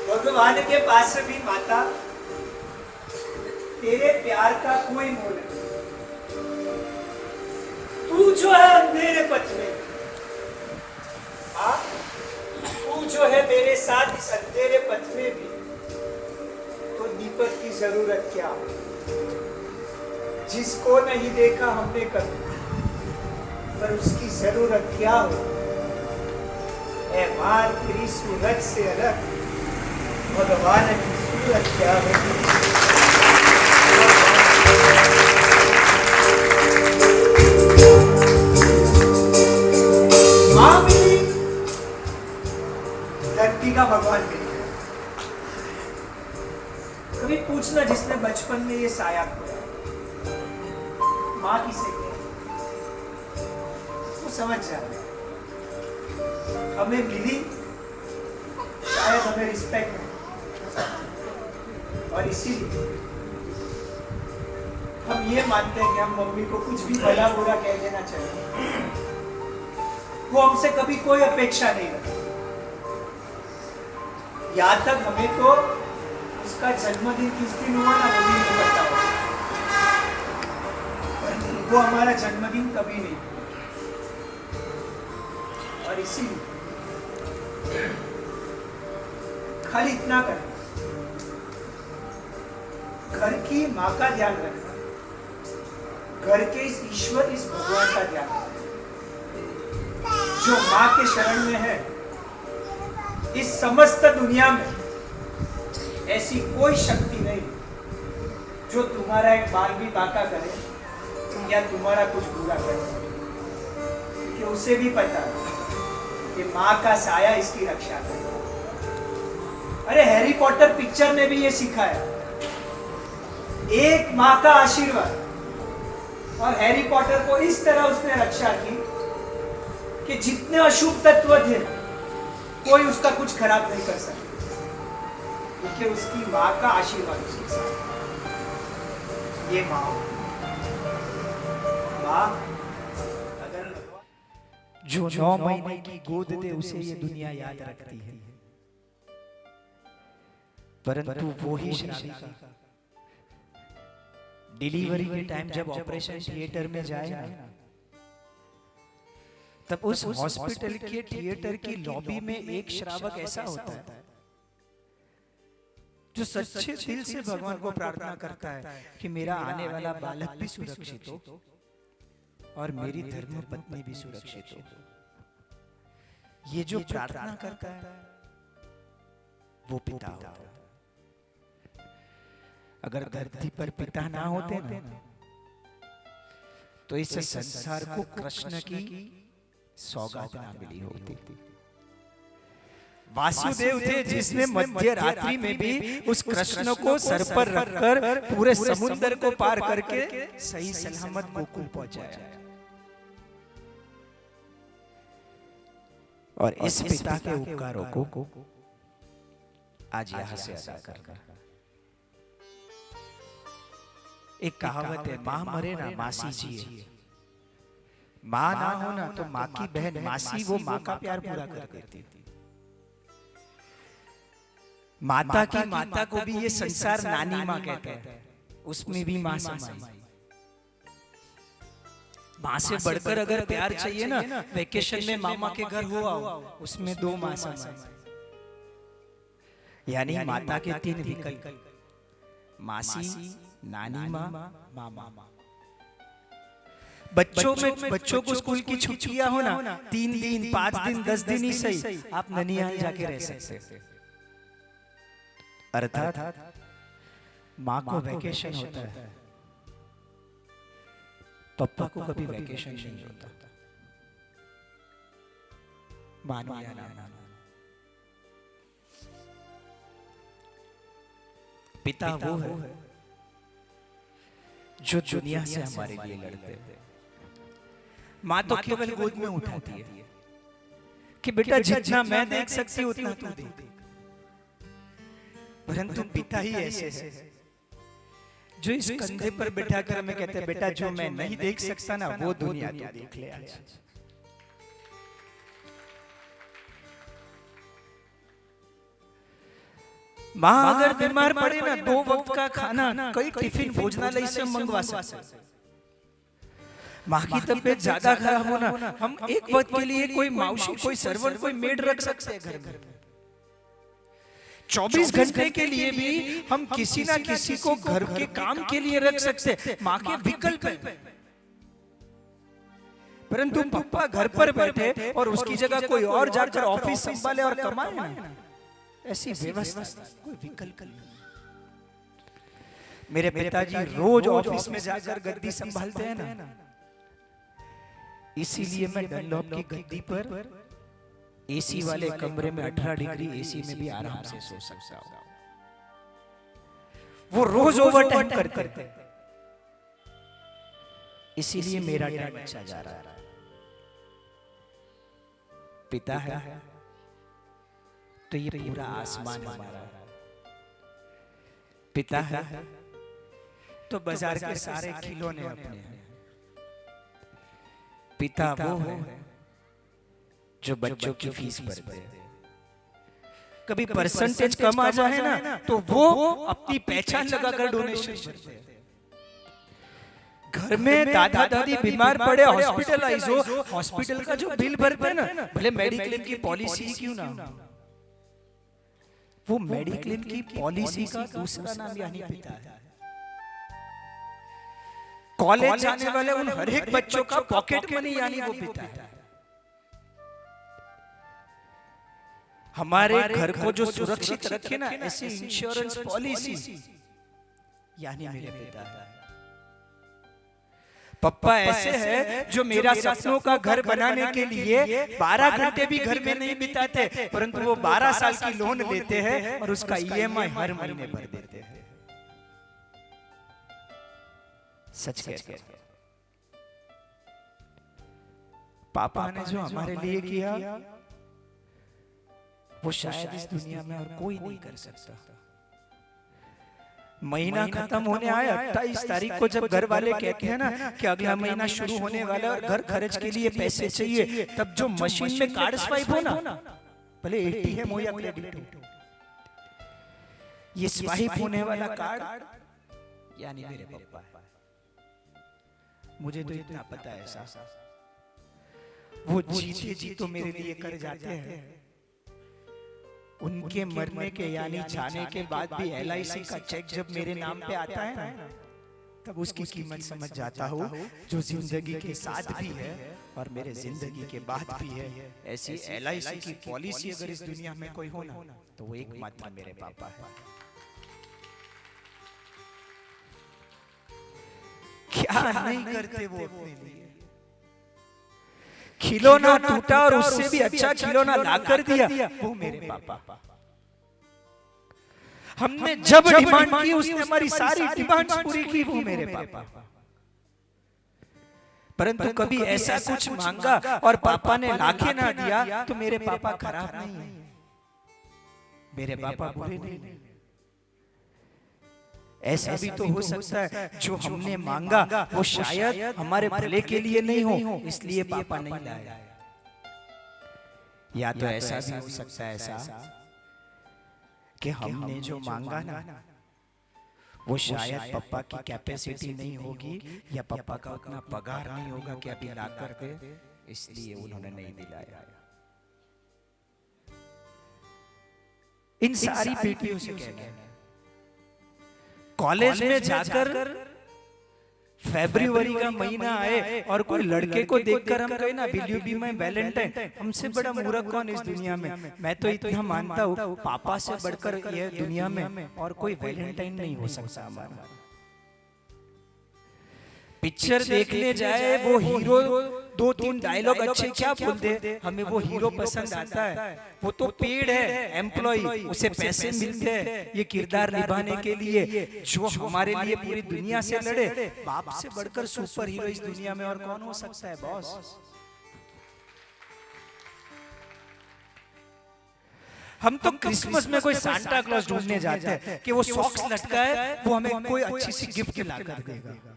S5: भगवान के पास भी माता, तेरे प्यार का कोई मोल नहीं। तू जो है अंधेरे पथ में, तू जो है मेरे साथ इस अंधेरे पथ में भी, तो दीपक की जरूरत क्या? जिसको नहीं देखा हमने कभी, पर उसकी जरूरत क्या हो? ऐ मार तेरी सूरत से अलग भगवान की सूरत क्या होगी? मां मिली, धरती का भगवान मिल गया। कभी पूछना जिसने बचपन में ये साया खोया, मां किसे कहते, वो समझ जाए। हमें मिली, शायद हमें रिस्पेक्ट नहीं, और इसीलिए हम ये मानते हैं कि हम मम्मी को कुछ भी भला बुरा कह देना चाहिए। वो हमसे कभी कोई अपेक्षा नहीं रखती, यहाँ तक हमें तो उसका जन्मदिन किस दिन हुआ ना वो भी नहीं पता होगा, वो हमारा जन्मदिन कभी नहीं। और इसीलिए खाली इतना करना, घर की माँ का ध्यान रखना, घर के इस ईश्वर, इस भगवान का ध्यान रखना, जो माँ के शरण में है। इस समस्त दुनिया में ऐसी कोई शक्ति नहीं जो तुम्हारा एक बाल भी बांका करे या तुम्हारा कुछ बुरा करे, क्योंकि उसे भी पता है कि माँ का साया इसकी रक्षा करेगा। अरे हैरी पॉटर पिक्चर में भी ये सिखाया, एक माँ का आशीर्वाद, और हैरी पॉटर को इस तरह उसने रक्षा की कि जितने अशुभ तत्व थे कोई उसका कुछ खराब नहीं कर सकता, क्योंकि उसकी माँ का आशीर्वाद उसके साथ। ये माँ अगर
S2: जो 9 महीने की गोद दे उसे ये दुनिया याद रखती है, परंतु वो ही श्राविका डिलीवरी के टाइम जब ऑपरेशन थिएटर में जाए ना, तब उस हॉस्पिटल के थिएटर की लॉबी में एक श्रावक ऐसा होता है जो सच्चे दिल से भगवान को प्रार्थना करता है कि मेरा आने वाला बालक भी सुरक्षित हो और मेरी धर्म पत्नी भी सुरक्षित हो। ये जो प्रार्थना करता है वो पिता होता है। अगर धरती पर पिता ना होते ना, तो इस संसार को कृष्ण की सौगात ना मिली होती। वासुदेव थे जिसने मध्य रात्रि में भी उस कृष्ण को सर पर रखकर पूरे समुद्र को पार करके सही सलामत गोकुल पहुंचाया। और इस पिता के उपकारों को आज यहां से अदा करना। एक कहावत है, मां मरे ना मासी जिए। मां ना हो ना तो मां की बहन मासी वो मां का प्यार पूरा कर देती थी। माता की माता को भी ये संसार नानी मां कहते हैं, उसमें भी मां समाई। मां से बढ़कर अगर प्यार चाहिए ना, वेकेशन में मामा के घर हो आओ, उसमें 2 मां समाई। यानी माता के 3 विकल्प, मासी, नानी माँ, मामा। बच्चों को स्कूल की छुट्टियां हो ना, 3 दिन 5 दिन 10 दिन ही सही, आप ननिहाल जाके रह सकते। अर्थात माँ को वैकेशन होता है, पप्पा को कभी वैकेशन नहीं होता। मानो या ना मानो, पिता वो है जो दुनिया से हमारे लिए लड़ते हैं। माँ तो केवल गोद में उठाती है कि बेटा जितना मैं देख सकती हूं उतना तू देख। परंतु पिता ही ऐसे है जो इस कंधे पर बैठा कर हमें कहते हैं, बेटा जो मैं नहीं देख सकता ना वो दुनिया तू देख ले आज। माँ अगर बीमार पड़े ना, 2 वक्त का खाना कई टिफिन भोजनालय से मंगवा सकते। माँ की तबीयत ज्यादा खराब हो ना, हम एक वक्त के लिए कोई मावशी, कोई सर्वेंट, कोई मेड रख सकते हैं घर में। 24 घंटे के लिए भी हम किसी ना किसी को घर के काम के लिए रख सकते हैं। माँ के विकल्प है। परंतु पापा घर पर बैठे और उसकी जगह कोई और जाकर ऑफिस संभाले और कमाए ना, ऐसी व्यवस्था कोई विकल्प नहीं। मेरे पिताजी रोज ऑफिस में जाकर गद्दी संभालते हैं ना, इसीलिए मैं डनलॉप की गद्दी पर एसी वाले कमरे में 18 डिग्री एसी में भी आराम से सो सकता हूं। वो रोज ओवर टाइम करते, इसीलिए मेरा टाइम अच्छा जा रहा है। पिता है तो ये पूरा आसमान हमारा है। पिता है तो बाजार के सारे खिलौने अपने हैं। पिता वो है जो बच्चों की फीस भरते हैं। कभी परसेंटेज कम आ जाए ना तो वो अपनी पहचान लगाकर डोनेशन करते हैं। घर में दादा दादी बीमार पड़े, हॉस्पिटलाइज हो, हॉस्पिटल का जो बिल भरते हैं ना, भले मेडिक्लेम की पॉलिसी क्यों ना, वो मेडिक्लेम की पॉलिसी का दूसरा नाम यानी पिता है। कॉलेज जाने वाले उन हर एक बच्चों का पॉकेट मनी यानी वो पिता है। हमारे घर को जो सुरक्षित रखे ना, ऐसी इंश्योरेंस पॉलिसी यानी मेरे पिता है। पप्पा ऐसे है जो मेरा सपनों का घर बनाने के लिए 12 घंटे भी घर में नहीं बिताते, परंतु वो 12 साल की लोन लेते हैं और उसका ईएमआई हर महीने भर देते हैं। सच कहते हैं, पापा ने जो हमारे लिए किया वो शायद इस दुनिया में और कोई नहीं कर सकता। महीना खत्म होने आया, 28 तारीख को जब घर वाले कहते हैं ना कि अगला महीना शुरू होने वाला है और घर खर्च के लिए पैसे चाहिए, तब जो मशीन में कार्ड स्वाइप हो ना, भले एटीएम हो या क्रेडिट हो, ये स्वाइप होने वाला कार्ड यानी मेरे पापा है। मुझे तो इतना पता है सासा, वो जीते जी तो मेरे लिए कर जाते हैं। उनके मरने के यानी जाने के बाद भी LIC का चेक जब मेरे नाम पे आता है ना, तब उसकी कीमत समझ जाता हूँ जो जिंदगी के साथ भी है और मेरे जिंदगी के बाद भी है। ऐसी LIC की पॉलिसी अगर इस दुनिया में कोई हो ना, तो वो एकमात्र मेरे पापा है। क्या नहीं करते वो अपने लिए। खिलौना टूटा और उससे भी अच्छा खिलौना ला कर दिया वो मेरे पापा। हमने जब डिमांड की उसने हमारी सारी डिमांड्स पूरी की वो मेरे पापा। परंतु कभी ऐसा कुछ मांगा और पापा ने लाके ना दिया तो मेरे पापा खराब नहीं है, मेरे पापा बुरे नहीं। ऐसा भी तो हो सकता है जो हमने मांगा वो शायद हमारे भले के लिए नहीं हो, इसलिए पापा नहीं लाया। या तो ऐसा भी हो सकता है ऐसा कि हमने जो मांगा ना वो शायद पापा की कैपेसिटी नहीं होगी या पापा का उतना पगार नहीं होगा कि अभी ला कर दे, इसलिए उन्होंने नहीं दिलाया। इन सारी बेटियों से कहना है, कॉलेज में जाकर फरवरी का महीना आए और कोई लड़के को देखकर हम कहे ना will you be my Valentine, हमसे बड़ा मूर्ख कौन इस दुनिया में। मैं तो इतना मानता हूँ पापा से बढ़कर यह दुनिया में और कोई वैलेंटाइन नहीं हो सकता हमारा। पिक्चर देखने जाए वो हीरो 2-3 डायलॉग अच्छे क्या बोल दे, हमें वो हीरो पसंद आता है। वो तो पेड है, एम्प्लॉय, उसे पैसे मिलते हैं ये किरदार निभाने के लिए, जो हमारे लिए पूरी दुनिया से लड़े। बाप से बढ़कर सुपर हीरो इस दुनिया में और कौन हो सकता है बॉस। हम तो क्रिसमस में कोई सांता क्लॉज ढूंढने जाते हैं कि वो सॉक्स लटका है, वो हमें कोई अच्छी सी गिफ्ट ला कर देगा।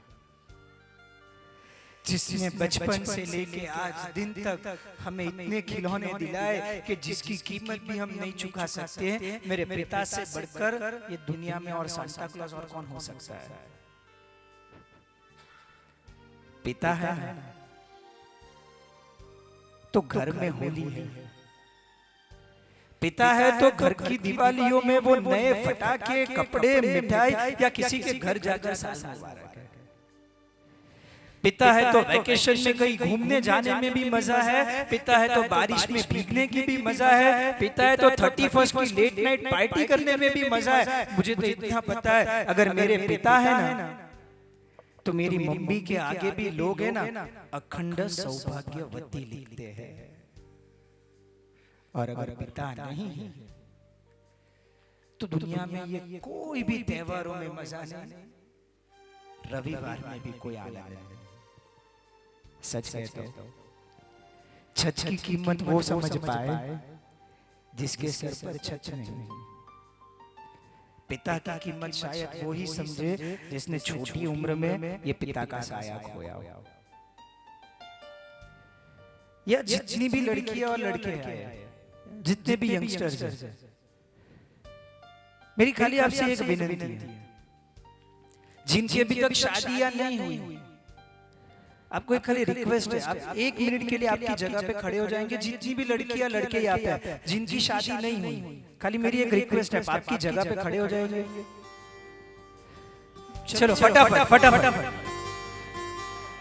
S2: जिसने बचपन से लेके आज दिन तक हमें इतने खिलौने दिलाए कि जिसकी कीमत भी हम नहीं चुका सकते हैं, मेरे पिता से बढ़कर ये दुनिया में और सांता क्लॉज और कौन हो सकता है। पिता है तो घर में होली है, पिता है तो घर की दिवालियों में वो नए फटाके, कपड़े, मिठाई या किसी के घर जाकर साल मुबारक है। पिता है तो वैकेशन में कहीं घूमने जाने में भी मजा है, पिता है तो बारिश में भीगने की भी मजा है, पिता है तो 31 की लेट नाइट पार्टी करने में भी मजा है। मुझे तो इतना पता है अगर मेरे पिता है ना तो मेरी मम्मी के आगे भी लोग है ना अखंड सौभाग्यवती लिखते हैं। और अगर पिता नहीं है तो दुनिया में ये कोई भी त्योहारों में मजा नहीं, रविवार में भी कोई आनंद नहीं। सच कहता हूं, छत की कीमत वो समझ पाए जिसके सिर पर छत नहीं। पिता की कीमत शायद वो ही समझे जिसने छोटी उम्र में ये पिता का साया खोया हो। या जितनी भी लड़कियां और लड़के हैं, जितने भी यंगस्टर्स हैं, मेरी खाली आपसे एक विनती है, जिनकी अभी तक शादियां नहीं हुई, आपको एक खाली रिक्वेस्ट है, आप 1 मिनट के लिए आपकी जगह पे खड़े हो जाएंगे। जितनी भी लड़कियां लड़के यहाँ पे हैं जिनकी शादी नहीं हुई, खाली मेरी एक रिक्वेस्ट है, आपकी जगह पे खड़े हो जाएंगे। चलो फटाफट फटाफट,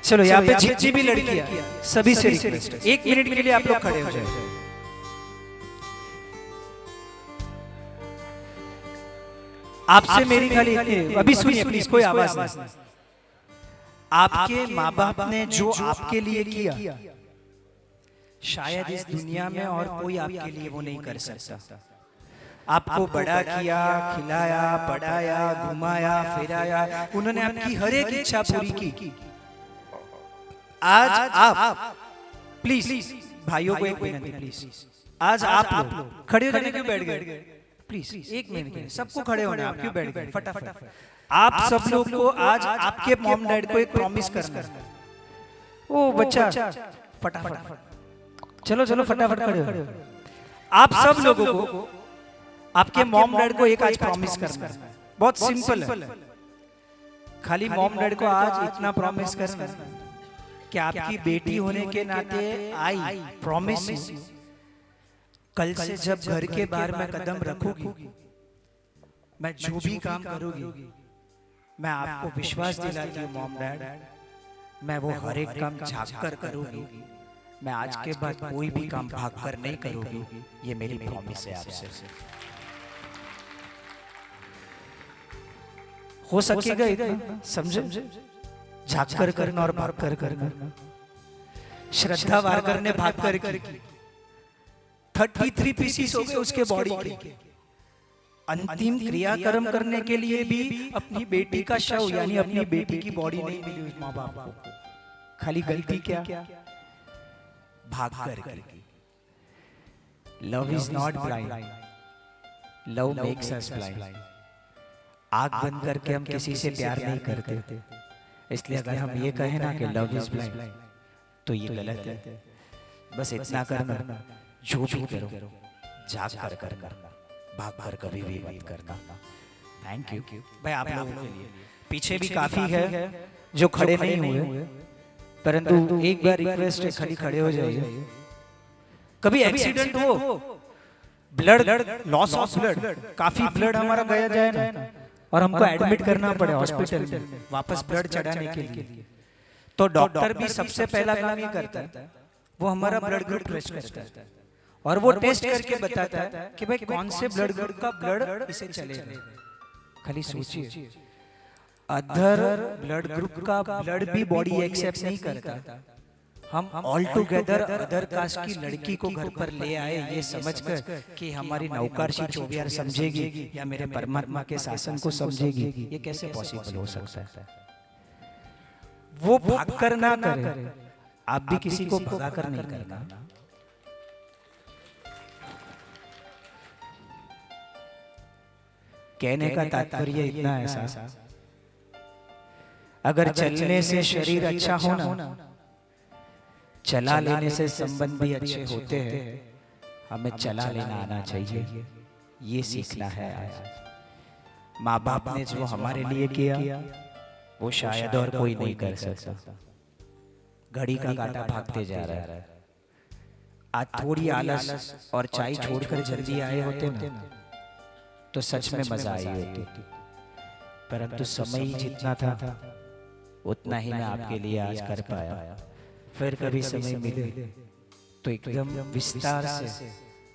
S2: चलो यहाँ पे जितनी भी लड़कियां, सभी से रिक्वेस्ट है 1 मिनट के लिए आप लोग खड़े हो जाए। आपसे मेरी खाली अभी सुनिए प्लीज, कोई आवाज नहीं। आपके माँ बाप ने जो आपके लिए किया शायद इस दुनिया में और कोई आपके लिए वो नहीं कर सकता। आपको बड़ा किया, खिलाया, पढ़ाया, घुमाया, फिराया, उन्होंने आपकी हर एक इच्छा पूरी की। आज आप प्लीज भाइयों को एक विनती प्लीज, आज आप लोग खड़े हो जाने क्यों बैठ गए? प्लीज 1 मिनट के लिए सबको खड़े होना, आप क्यों बैठ गए? फटाफट आप सब लोग को आज आपके मॉम डैड को एक प्रॉमिस करना है। ओ बच्चा फटाफट चलो चलो फटाफट खड़े हो। आप सब लोगों को आपके मॉम डैड को एक आज प्रॉमिस करना है, बहुत सिंपल है। खाली मॉम डैड को आज इतना प्रॉमिस करना है कि आपकी बेटी होने के नाते आई प्रॉमिस कल से जब घर के बाहर मैं कदम रखूंगी, मैं जो भी काम करूंगी, मैं आपको विश्वास दिलाती हूँ मॉम डैड, मैं वो हर एक काम झांक कर करूंगी। मैं आज के बाद कोई भी काम भाग कर नहीं करूंगी, ये मेरी प्रॉमिस है आपसे। हो सकेगा इतना समझे? झाँक कर करना और भाग कर करना। श्रद्धा वारकर ने भाग कर की 33 पीसीस हो गए उसके बॉडी के। अंतिम क्रियाक्रम करने के लिए भी अपनी बेटी का शव यानी अपनी बेटी की बॉडी नहीं मिली उस माँ बाप को। खाली गलती क्या? भाग कर की। Love is not blind, love makes us blind. आंख बंद करके हम किसी से प्यार नहीं करते, इसलिए अगर हम ये कहें ना कि लव इज ब्लाइंड तो ये गलत है। बस इतना करना, जो भी करो जाग कर करना, भाग कर कभी भी मत करना। थैंक यू भाई आप लोगों के लिए। पीछे भी काफी है जो खड़े नहीं हुए, परंतु एक बार रिक्वेस्ट है खाली खड़े हो जाइए। कभी एक्सीडेंट हो, ब्लड लॉस ऑफ ब्लड, काफी ब्लड हमारा गया जाए ना और हमको एडमिट करना पड़े हॉस्पिटल में वापस ब्लड चढ़ाने के लिए, तो डॉक्टर भी सबसे पहला काम ये करता है, वो हमारा ब्लड ग्रुप टेस्ट करता है और वो टेस्ट करके बताता है कि भाई कौन से ब्लड ग्रुप का ब्लड इसे चलेगा। खाली सोचिए, अदर ब्लड ग्रुप का ब्लड भी बॉडी एक्सेप्ट नहीं करता। हम ऑल टुगेदर अदर कास्ट की लड़की को घर पर ले आए ये समझकर कि हमारी नौकरशी चौबियार समझेगी या मेरे परमात्मा के शासन को समझेगी, ये कैसे पॉसिबल हो सकता है? वो भाग कर ना करे, आप भी किसी को भगा कर नहीं करना। कहने का तात्पर्य इतना ऐसा, अगर चलने से शरीर अच्छा हो ना, चला लेने से संबंध भी अच्छे होते हैं। हमें चला लेना आना चाहिए, ये सीखना है आज। माँ बाप ने जो हमारे लिए किया वो शायद और कोई नहीं कर सकता। घड़ी का कांटा भागते जा रहा है। आज थोड़ी आलस और चाय छोड़कर जल्दी आए होते ना तो सच में मजा आई होती, परंतु समय ही जितना था उतना ही मैं आपके लिए आज कर पाया। फिर कभी समय मिले तो एकदम विस्तार से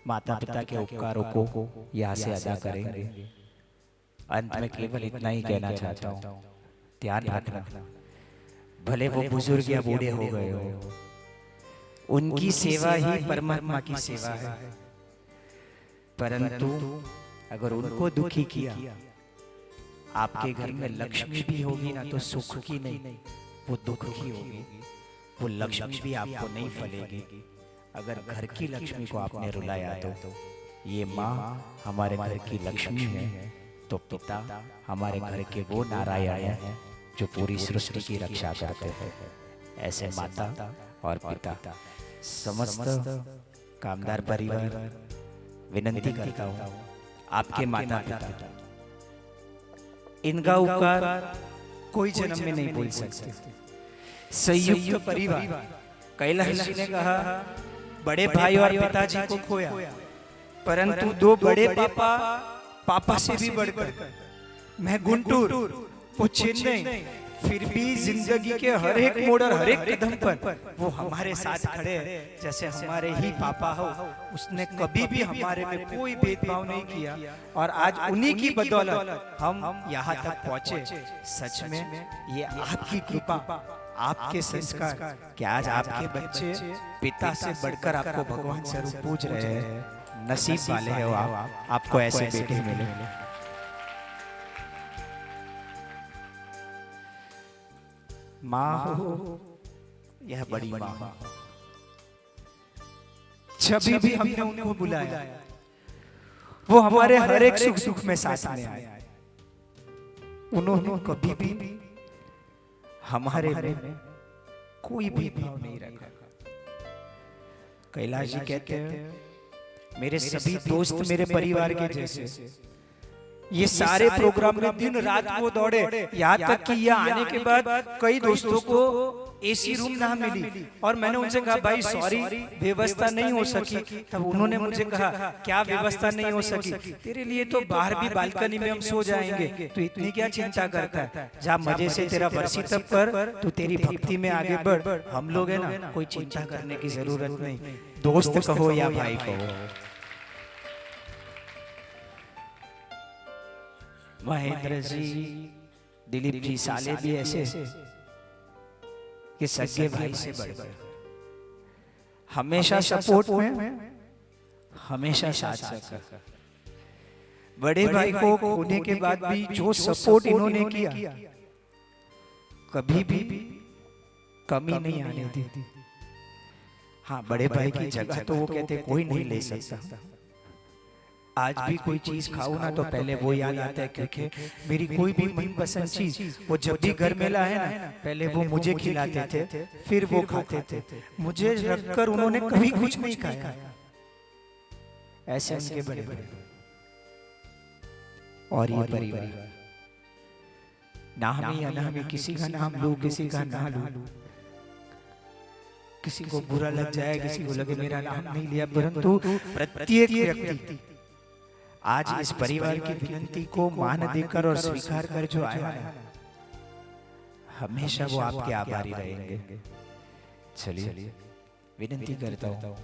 S2: माता पिता के उपकारों को यहाँ से अदा करेंगे। अंत में केवल इतना ही कहना चाहता हूँ, ध्यान रखना, भले वो बुजुर्ग या बूढ़े हो गए हो, उनकी सेवा ही परमात्मा की सेवा है। परंतु अगर उनको दुखी किया, आपके घर में लक्ष्मी भी होगी ना तो सुख की नहीं, वो दुख की होगी। वो लक्ष्मी भी आपको नहीं फलेगी। अगर घर की लक्ष्मी को आपने रुलाया तो ये माँ हमारे घर की लक्ष्मी है, तो पिता हमारे घर के वो नारायण है जो पूरी सृष्टि की रक्षा करते हैं। ऐसे माता और पिता समस्त कामदार परिवार विनती करता हूँ, आपके माता पिता, इनका उपकार कोई जन्म में नहीं भूल सकते। संयुक्त परिवार, कैलाश जी ने कहा बड़े भाई और पिताजी को खोया, परंतु दो बड़े पापा से भी बढ़कर, मैं गुंटूर, वो चेन्नई, फिर भी जिंदगी के हर एक मोड़ और हर एक कदम पर वो हमारे साथ खड़े हैं जैसे हमारे ही पापा हो। उसने कभी भी हमारे में कोई भेदभाव नहीं किया और आज उन्हीं की बदौलत हम यहाँ तक पहुँचे। सच में ये आपकी कृपा, आपके संस्कार कि आज आपके बच्चे पिता से बढ़कर आपको भगवान स्वरूप पूज रहे हैं। नसीब वाले हो आप, आपको ऐसे बेटे मिले। माँ हो, यह बड़ी माँ, जब भी हमने उनको बुलाया वो हमारे हर एक सुख सुख में साथ में आए। उन्होंने कभी भी हमारे में कोई भी भाव नहीं रखा। कैलाश जी कहते हैं मेरे सभी दोस्त मेरे परिवार के जैसे। ये सारे प्रोग्राम में दिन रात वो दौड़े, यहाँ तक कि यहाँ आने के बाद कई दोस्तों को एसी रूम ना मिली और मैंने उनसे कहा भाई सॉरी व्यवस्था नहीं हो सकी। तब उन्होंने मुझे कहा क्या व्यवस्था नहीं हो सकी, तेरे लिए तो बाहर भी बालकनी में हम सो जाएंगे, तो इतनी क्या चिंता करता है, जा मजे से तेरा बरसी तब कर, तू तेरी भक्ति में आगे बढ़। हम लोग है ना, कोई चिंता करने की जरूरत नहीं, दोस्त कहो या भाई कहो। महेंद्र जी, दिलीप जी साले भी ऐसे कि सगे भाई से बढ़कर हमेशा सपोर्ट में, हमेशा साथ साथ। बड़े भाई को होने के बाद भी जो सपोर्ट इन्होंने किया, कभी भी कमी नहीं आने दी। हाँ, बड़े भाई की जगह तो वो कहते कोई नहीं ले सकता। आज भी कोई चीज खाऊं ना तो पहले वो याद आता है, क्योंकि मेरी कोई भी मनपसंद चीज वो जब भी घर में लाए ना, पहले वो मुझे खिलाते थे, फिर वो खाते थे। मुझे रखकर उन्होंने कभी कुछ नहीं खाया। ऐसे उनके बड़े बड़े। और ये परिवार, नामी अनामी, किसी का नाम लूं, किसी का ना लूं, किसी को बुरा लग जाए, किसी को लगे मेरा नाम नहीं लिया, परंतु प्रत्येक व्यक्ति आज इस परिवार की विनती को मान देकर और स्वीकार कर जो आया है, हमेशा वो आपके आभारी रहेंगे। चलिए विनती करता हूँ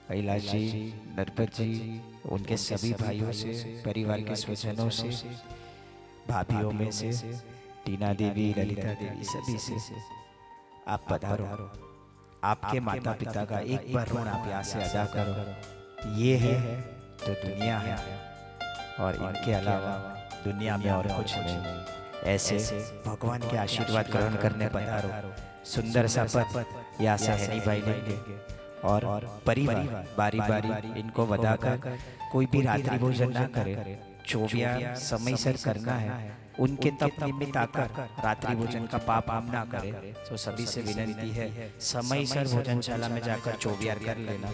S2: कैलाश जी, नरपत जी, उनके सभी भाइयों से, परिवार के स्वजनों से, भाभियों में से, टीना देवी, ललिता देवी, सभी से आप पधारो। आपके माता पिता का एक बार ऋण आप यहाँ से अदा करो। ये है तो दुनिया है, और इनके अलावा दुनिया में और कुछ नहीं। ऐसे भगवान के आशीर्वाद ग्रहण करने पधारो। सुंदर सा पद यहाँ से हनी भाई लेंगे, और परिवार बारी बारी इनको बताकर कोई भी रात्रि भोजन ना करे, चौबिया समय से करना है। उनके तप निमित्त आकर रात्रि भोजन का पाप हम ना करें। तो सभी से विनती है, समय से भोजनशाला में जाकर चौबियार कर लेना।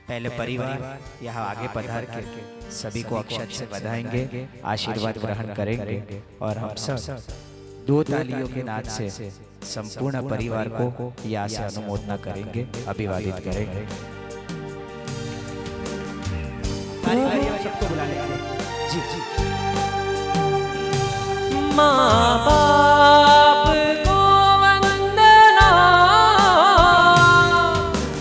S2: पहले परिवार यहाँ आगे पधार के सभी को अक्षत से बधाएंगे, आशीर्वाद ग्रहण करेंगे, और हम सब दो तालियों के नाद से संपूर्ण परिवार को यहाँ से अनुमोदना करेंगे, अभिवादित करेंगे। सबको बुला लेंगे। जी जी।
S1: माँ बाप को वंदना,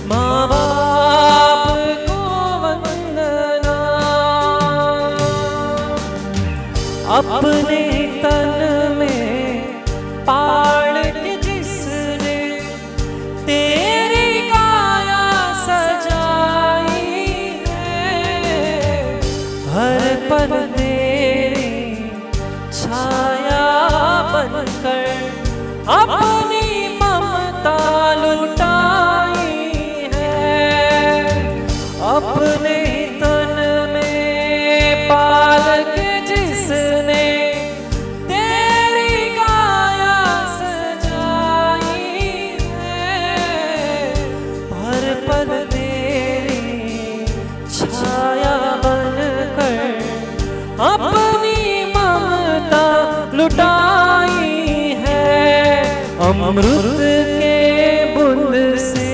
S1: माँ बाप को वंदना। अपने तन में पाल के जिसने तेरी काया सजाई है, हर पल तेरी छाया बनकर अपनी ममता लुटाई है। अपने तन में पाल के जिसने तेरी काया सजाई है, हर पल तेरी छाया बनकर अपनी ममता लुटाई है। अमृत के बूंद से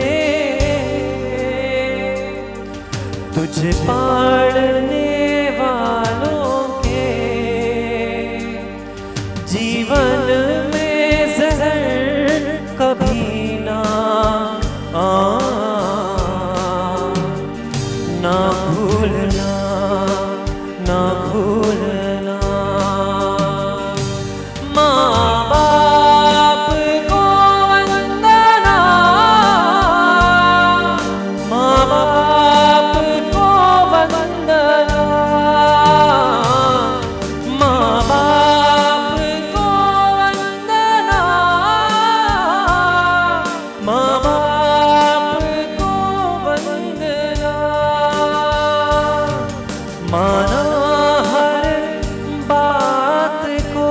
S1: तुझे पाड़ने वालों के जीवन में जहर कभी ना ना भूलना, ना भूलना। माँ बाप को वंदना, माँ बाप को वंदना, माँ बाप को वंदना, माँ बाप को वंदना। माना हर बात को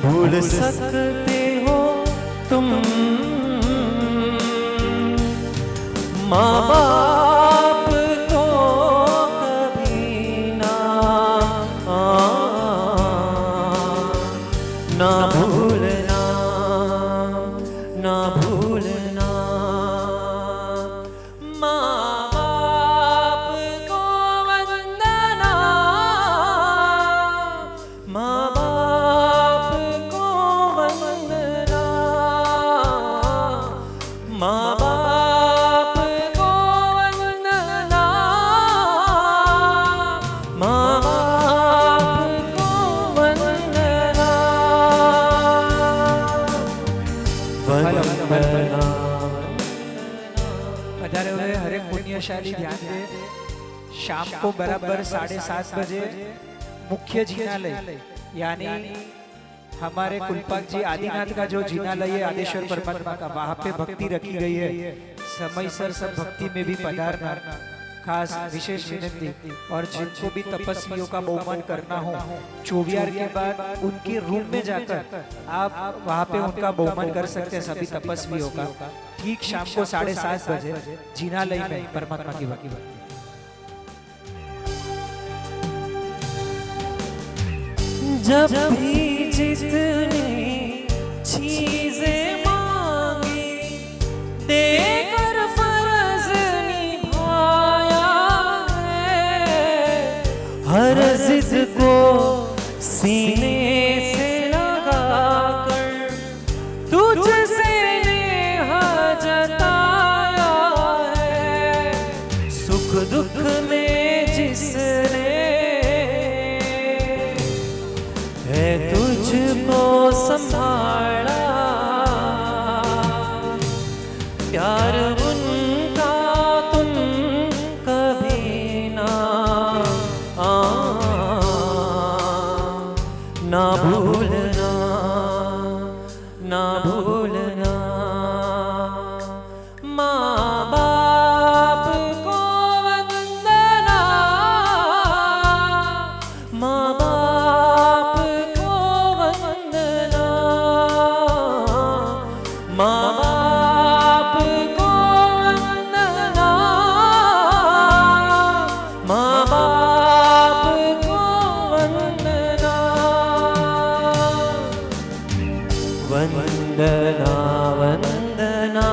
S1: भूल सकते हो तुम, माँ बाप को कभी ना ना भूलना, ना भूलना। माँ बाप को वंदना, माँ बाप को वंदना, माँ बाप को
S2: वैशाली ध्यान दें, शाम को बराबर 7:30 बजे मुख्य जिनालय यानी हमारे कुलपाक जी आदिनाथ का जो जिनालय है आदेश्वर परमात्मा का, वहां पे भक्ति रखी गई है। समय सर सब भक्ति में भी पधारना, खास विशेष विनती। और जिनको भी तपस्वियों का बहुमान करना हो, 24 के बाद उनके रूम में जाकर आप वहां पे उनका बहुमान कर सकते हैं सभी तपस्वियों का। ठीक शाम को 7:30 बजे जिनालय में परमात्मा की भक्ति।
S1: जब भी जितनी चीजें मांगी देकर फर्ज निभाया है, हर जिद को सीने से लगाकर तुझसे नेह जताया है। सुख दुख में जिसने तुझको संभाला, प्यार उनका तुम कभी ना भूलना, ना भूलना। माँ बाप को वंदना, माँ बाप को वंदना, माँ बाप को वंदना, माँ बाप को वंदना। वंदना वंदना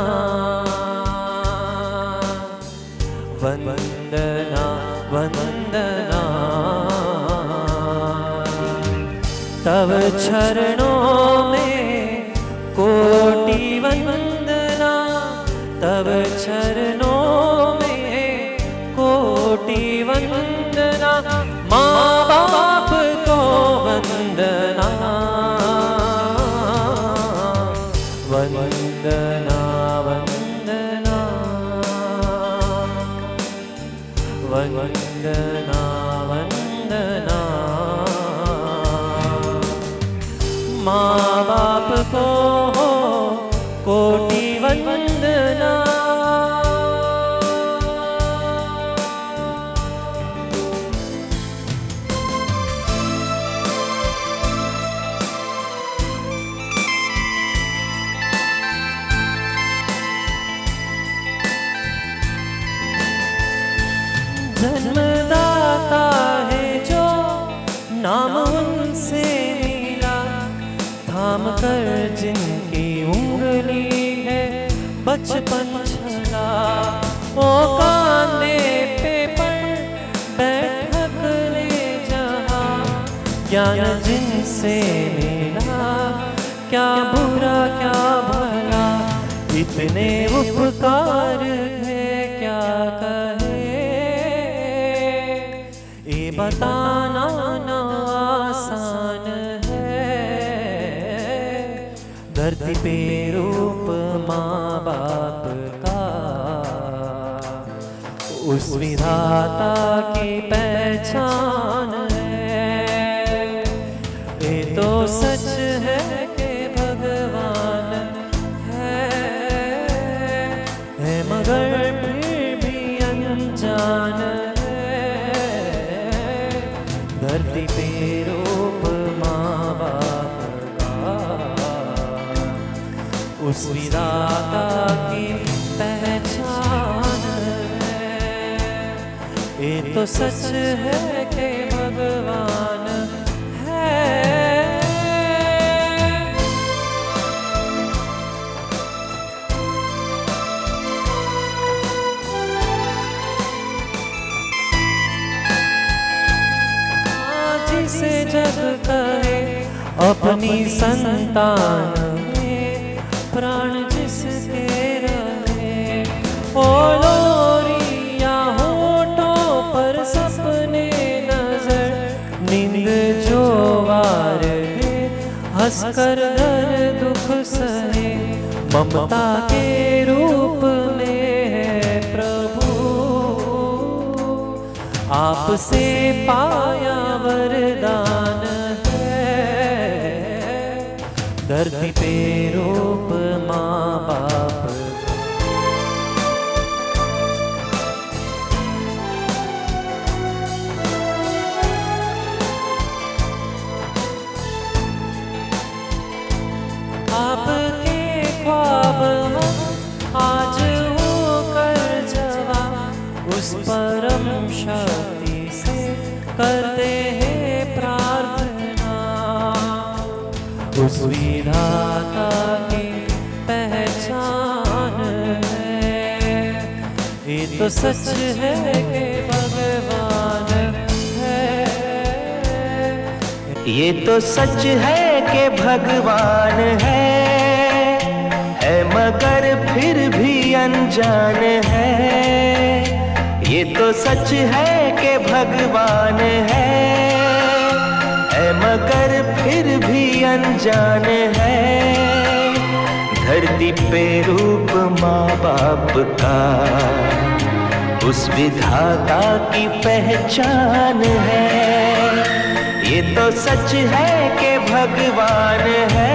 S1: वंदना वंदना, तव चरणों में कोटि वंदना, तव चरणों में कोटि वंदना। माँ बाप को वंदना, वंदना वंदना वंदना वंदना। माँ बाप को कोटि वंदना। जन्मदाता है जो नाम उनसे मिला, थाम कर जिनकी उंगली है बचपन छला। ओ कांधे पे पड़ बैठक ले जहाँ, ज्ञान जिनसे मिला क्या बुरा क्या भला। इतने उपकार है क्या कहे, ये बताना ना आसान है। धरती पे रूप माँ बाप का, उस विधाता की पहचान है। ये तो सच है कि भगवान है मगर फिर भी अनजान है। धरती पे रूप माँ बाप का, उस विधाता की पहचान है। ये तो सच है कि भगवान है। जिसे जग कहे अपनी संतान में, प्राण जिसके रहे। ओ लोरिया होठों पर सपने नजर, नींद जो वार दे हंसकर दर दुख सहे। ममता के रूप में है प्रभु, आपसे पाया वरदान है, धरती पे रूप माँ बाप। आपके ख्वाब हम आज होकर जवान, उस परम शक्ति से करते हैं प्रार्थना। उस विधाता की पहचान है, ये तो सच है कि भगवान है।
S3: ये तो सच है कि भगवान है मगर फिर भी अनजान है। ये तो सच है कि भगवान है मगर फिर भी अनजान है। धरती पे रूप माँ बाप का उस विधाता की पहचान है। ये तो सच है कि भगवान है।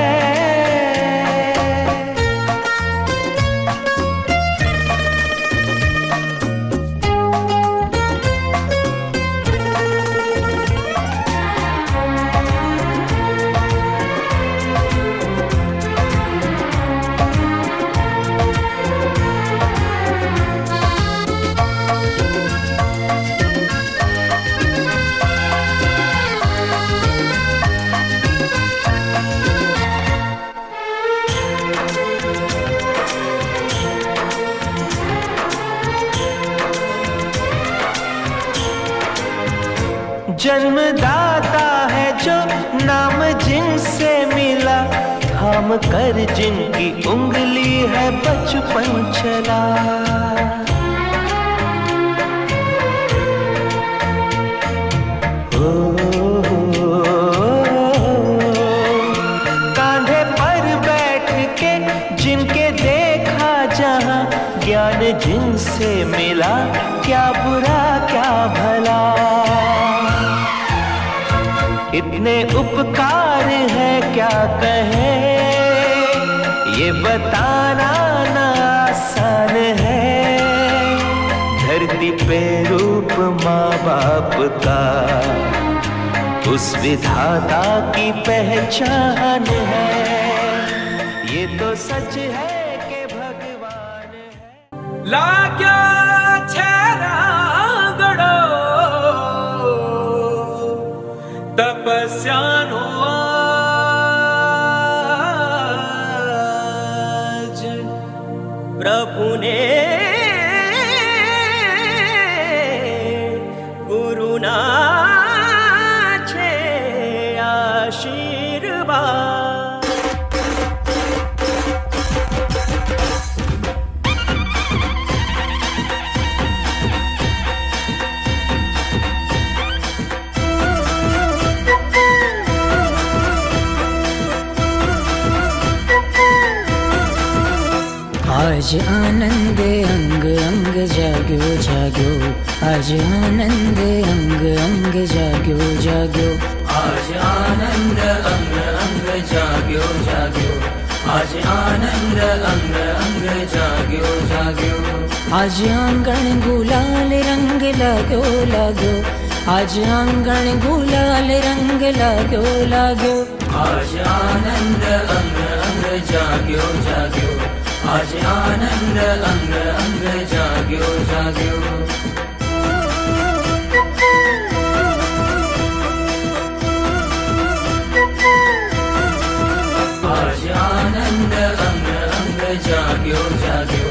S3: जन्मदाता है जो नाम जिनसे मिला, थाम कर जिनकी उंगली है बचपन चला। कांधे पर बैठ के जिनके देखा जहां, ज्ञान जिनसे मिला क्या बुरा क्या भला। इतने उपकार है क्या कहे, ये बताना ना आसान है। धरती पे रूप माँ बाप का उस विधाता की पहचान है। ये तो सच है कि भगवान है।
S4: लाग्या छेरा गड़ो तपस्यानो आज प्रभु ने गुरुना छे आशीर्वाद।
S6: आज आनंद अंग अंग जाग्यो जाग्यो, आज आनंद अंग अंग जाग्यो जाग्यो।
S4: आज आनंद अंग अंग जाग्यो जाग्यो, आज आनंद अंग अंग जाग्यो जाग्यो।
S6: आज आंगण गुलाल रंग लाग्यो लाग्यो, आज आंगण गुलाल रंग लाग्यो लाग्यो।
S4: आज आनंद अंग अंग जाग्यो जाग्यो, आज आनंद अंग अंग जाग्यो जाग्यो। आज आनंद अंग अंग जाग्यो जाग्यो,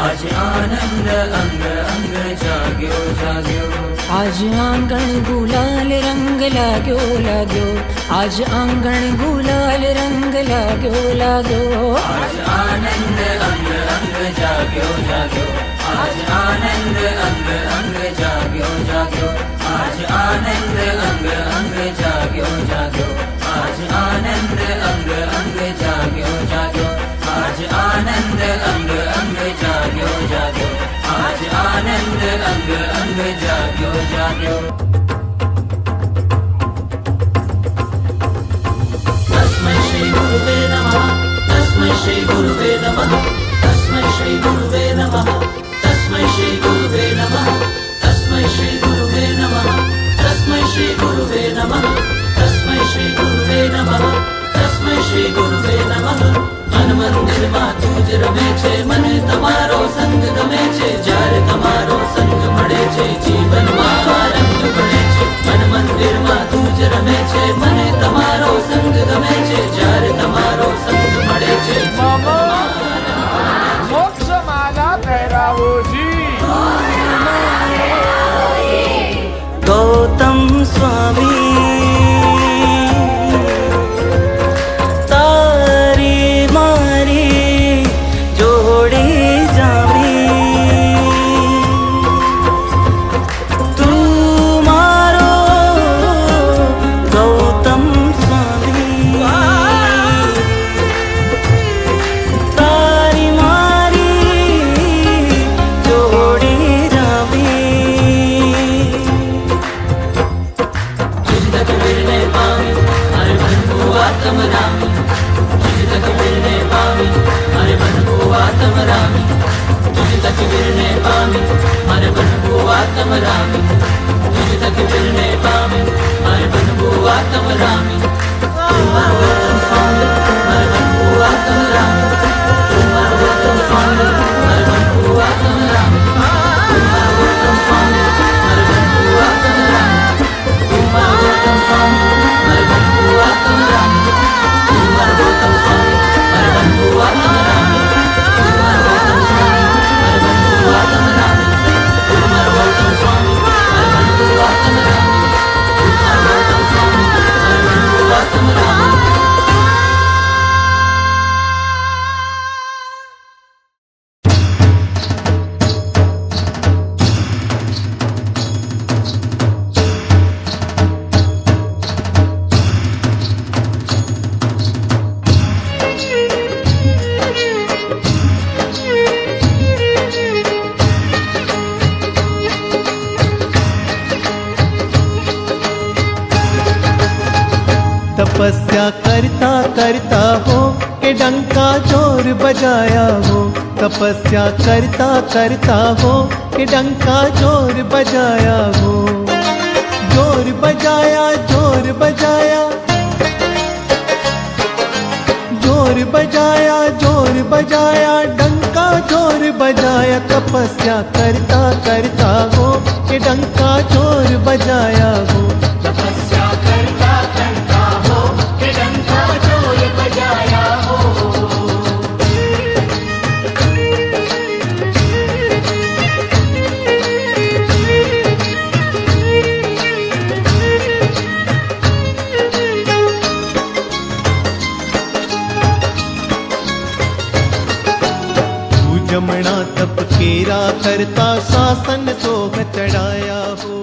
S4: आज आनंद अंग अंग जाग्यो जाग्यो।
S6: आज आंगण गुलाल रंग लाग्यो लाग्यो, आज आंगण गुलाल रंग लाग्यो लाग्यो।
S4: आज आनंद अंग अंग जाग्यो जाग्यो, आज आनंद अंग अंग जाग्यो जाग्यो। आज आनंद अंग अंग जाग्यो जाग्यो, आज आनंद अंग अंग जाग्यो जाग्यो। आज आनंद अंग अंग जाग्यो जाग्यो, आज आनंद अंग अंग जाग्यो। जाग्यो जाग्यो तस्मै श्री गुरुवे नमः तस्मै श्री गुरुवे नमः तस्मै श्री गुरुवे नमः तस्मै श्री गुरुवे नमः तस्मै श्री गुरुवे नमः तस्मै श्री गुरुवे नमः तस्मै श्री गुरुवे नमः तस्मै श्री गुरुवे नमः मन मंदिर માં તું જ રમે છે મને તમારો સંગ ગમે છે જ્યારે તમારો સંગ મળે છે જીવનમાં આનંદ મળે છે મન મંદિર માં તું જ રમે છે મને તમારો સંગ ગમે છે જ્યારે તમારો સંગ મળે છે
S7: મોક્ષમાલા પહેરાવોજી
S3: गौतम स्वामी तारी मारी जोड़ी जामी तू मारो गौतम स्वामी तारी मारी जोड़ी जामी तमरामी तुझ तक मिलने पावी हरे बन बुआ तमरामी तुझ तक मिलने पावी हरे बन बुआ तमरामी तुझ तक मिलने पावी हरे बन बुआ तमरामी गौतम स्वामी हरे बन बुआ तमरामी गौतम स्वामी हरे बन बुआ तमरामी गौतम स्वामी हरे बन बुआ तमरामी गौतम स्वामी हरे बन बुआ तमरामी गौतम स्वामी हरे बन बुआ तमरामी गौतम स्वामी हरे बन बुआ तमरामी गौतम स्वामी हरे बन बुआ तमरामी गौतम स्वामी हरे बन बुआ तमरामी
S8: तपस्या करता करता हो के डंका जोर बजाया हो तपस्या करता करता हो के डंका जोर बजाया हो जोर बजाया जोर बजाया जोर बजाया जोर बजाया डंका जोर बजाया तपस्या करता करता हो के डंका जोर बजाया हो
S3: तपस्या करता करता हो के डंका जोर बजाया हो
S8: जमना तप केरा करता शासन सोह चढ़ाया हो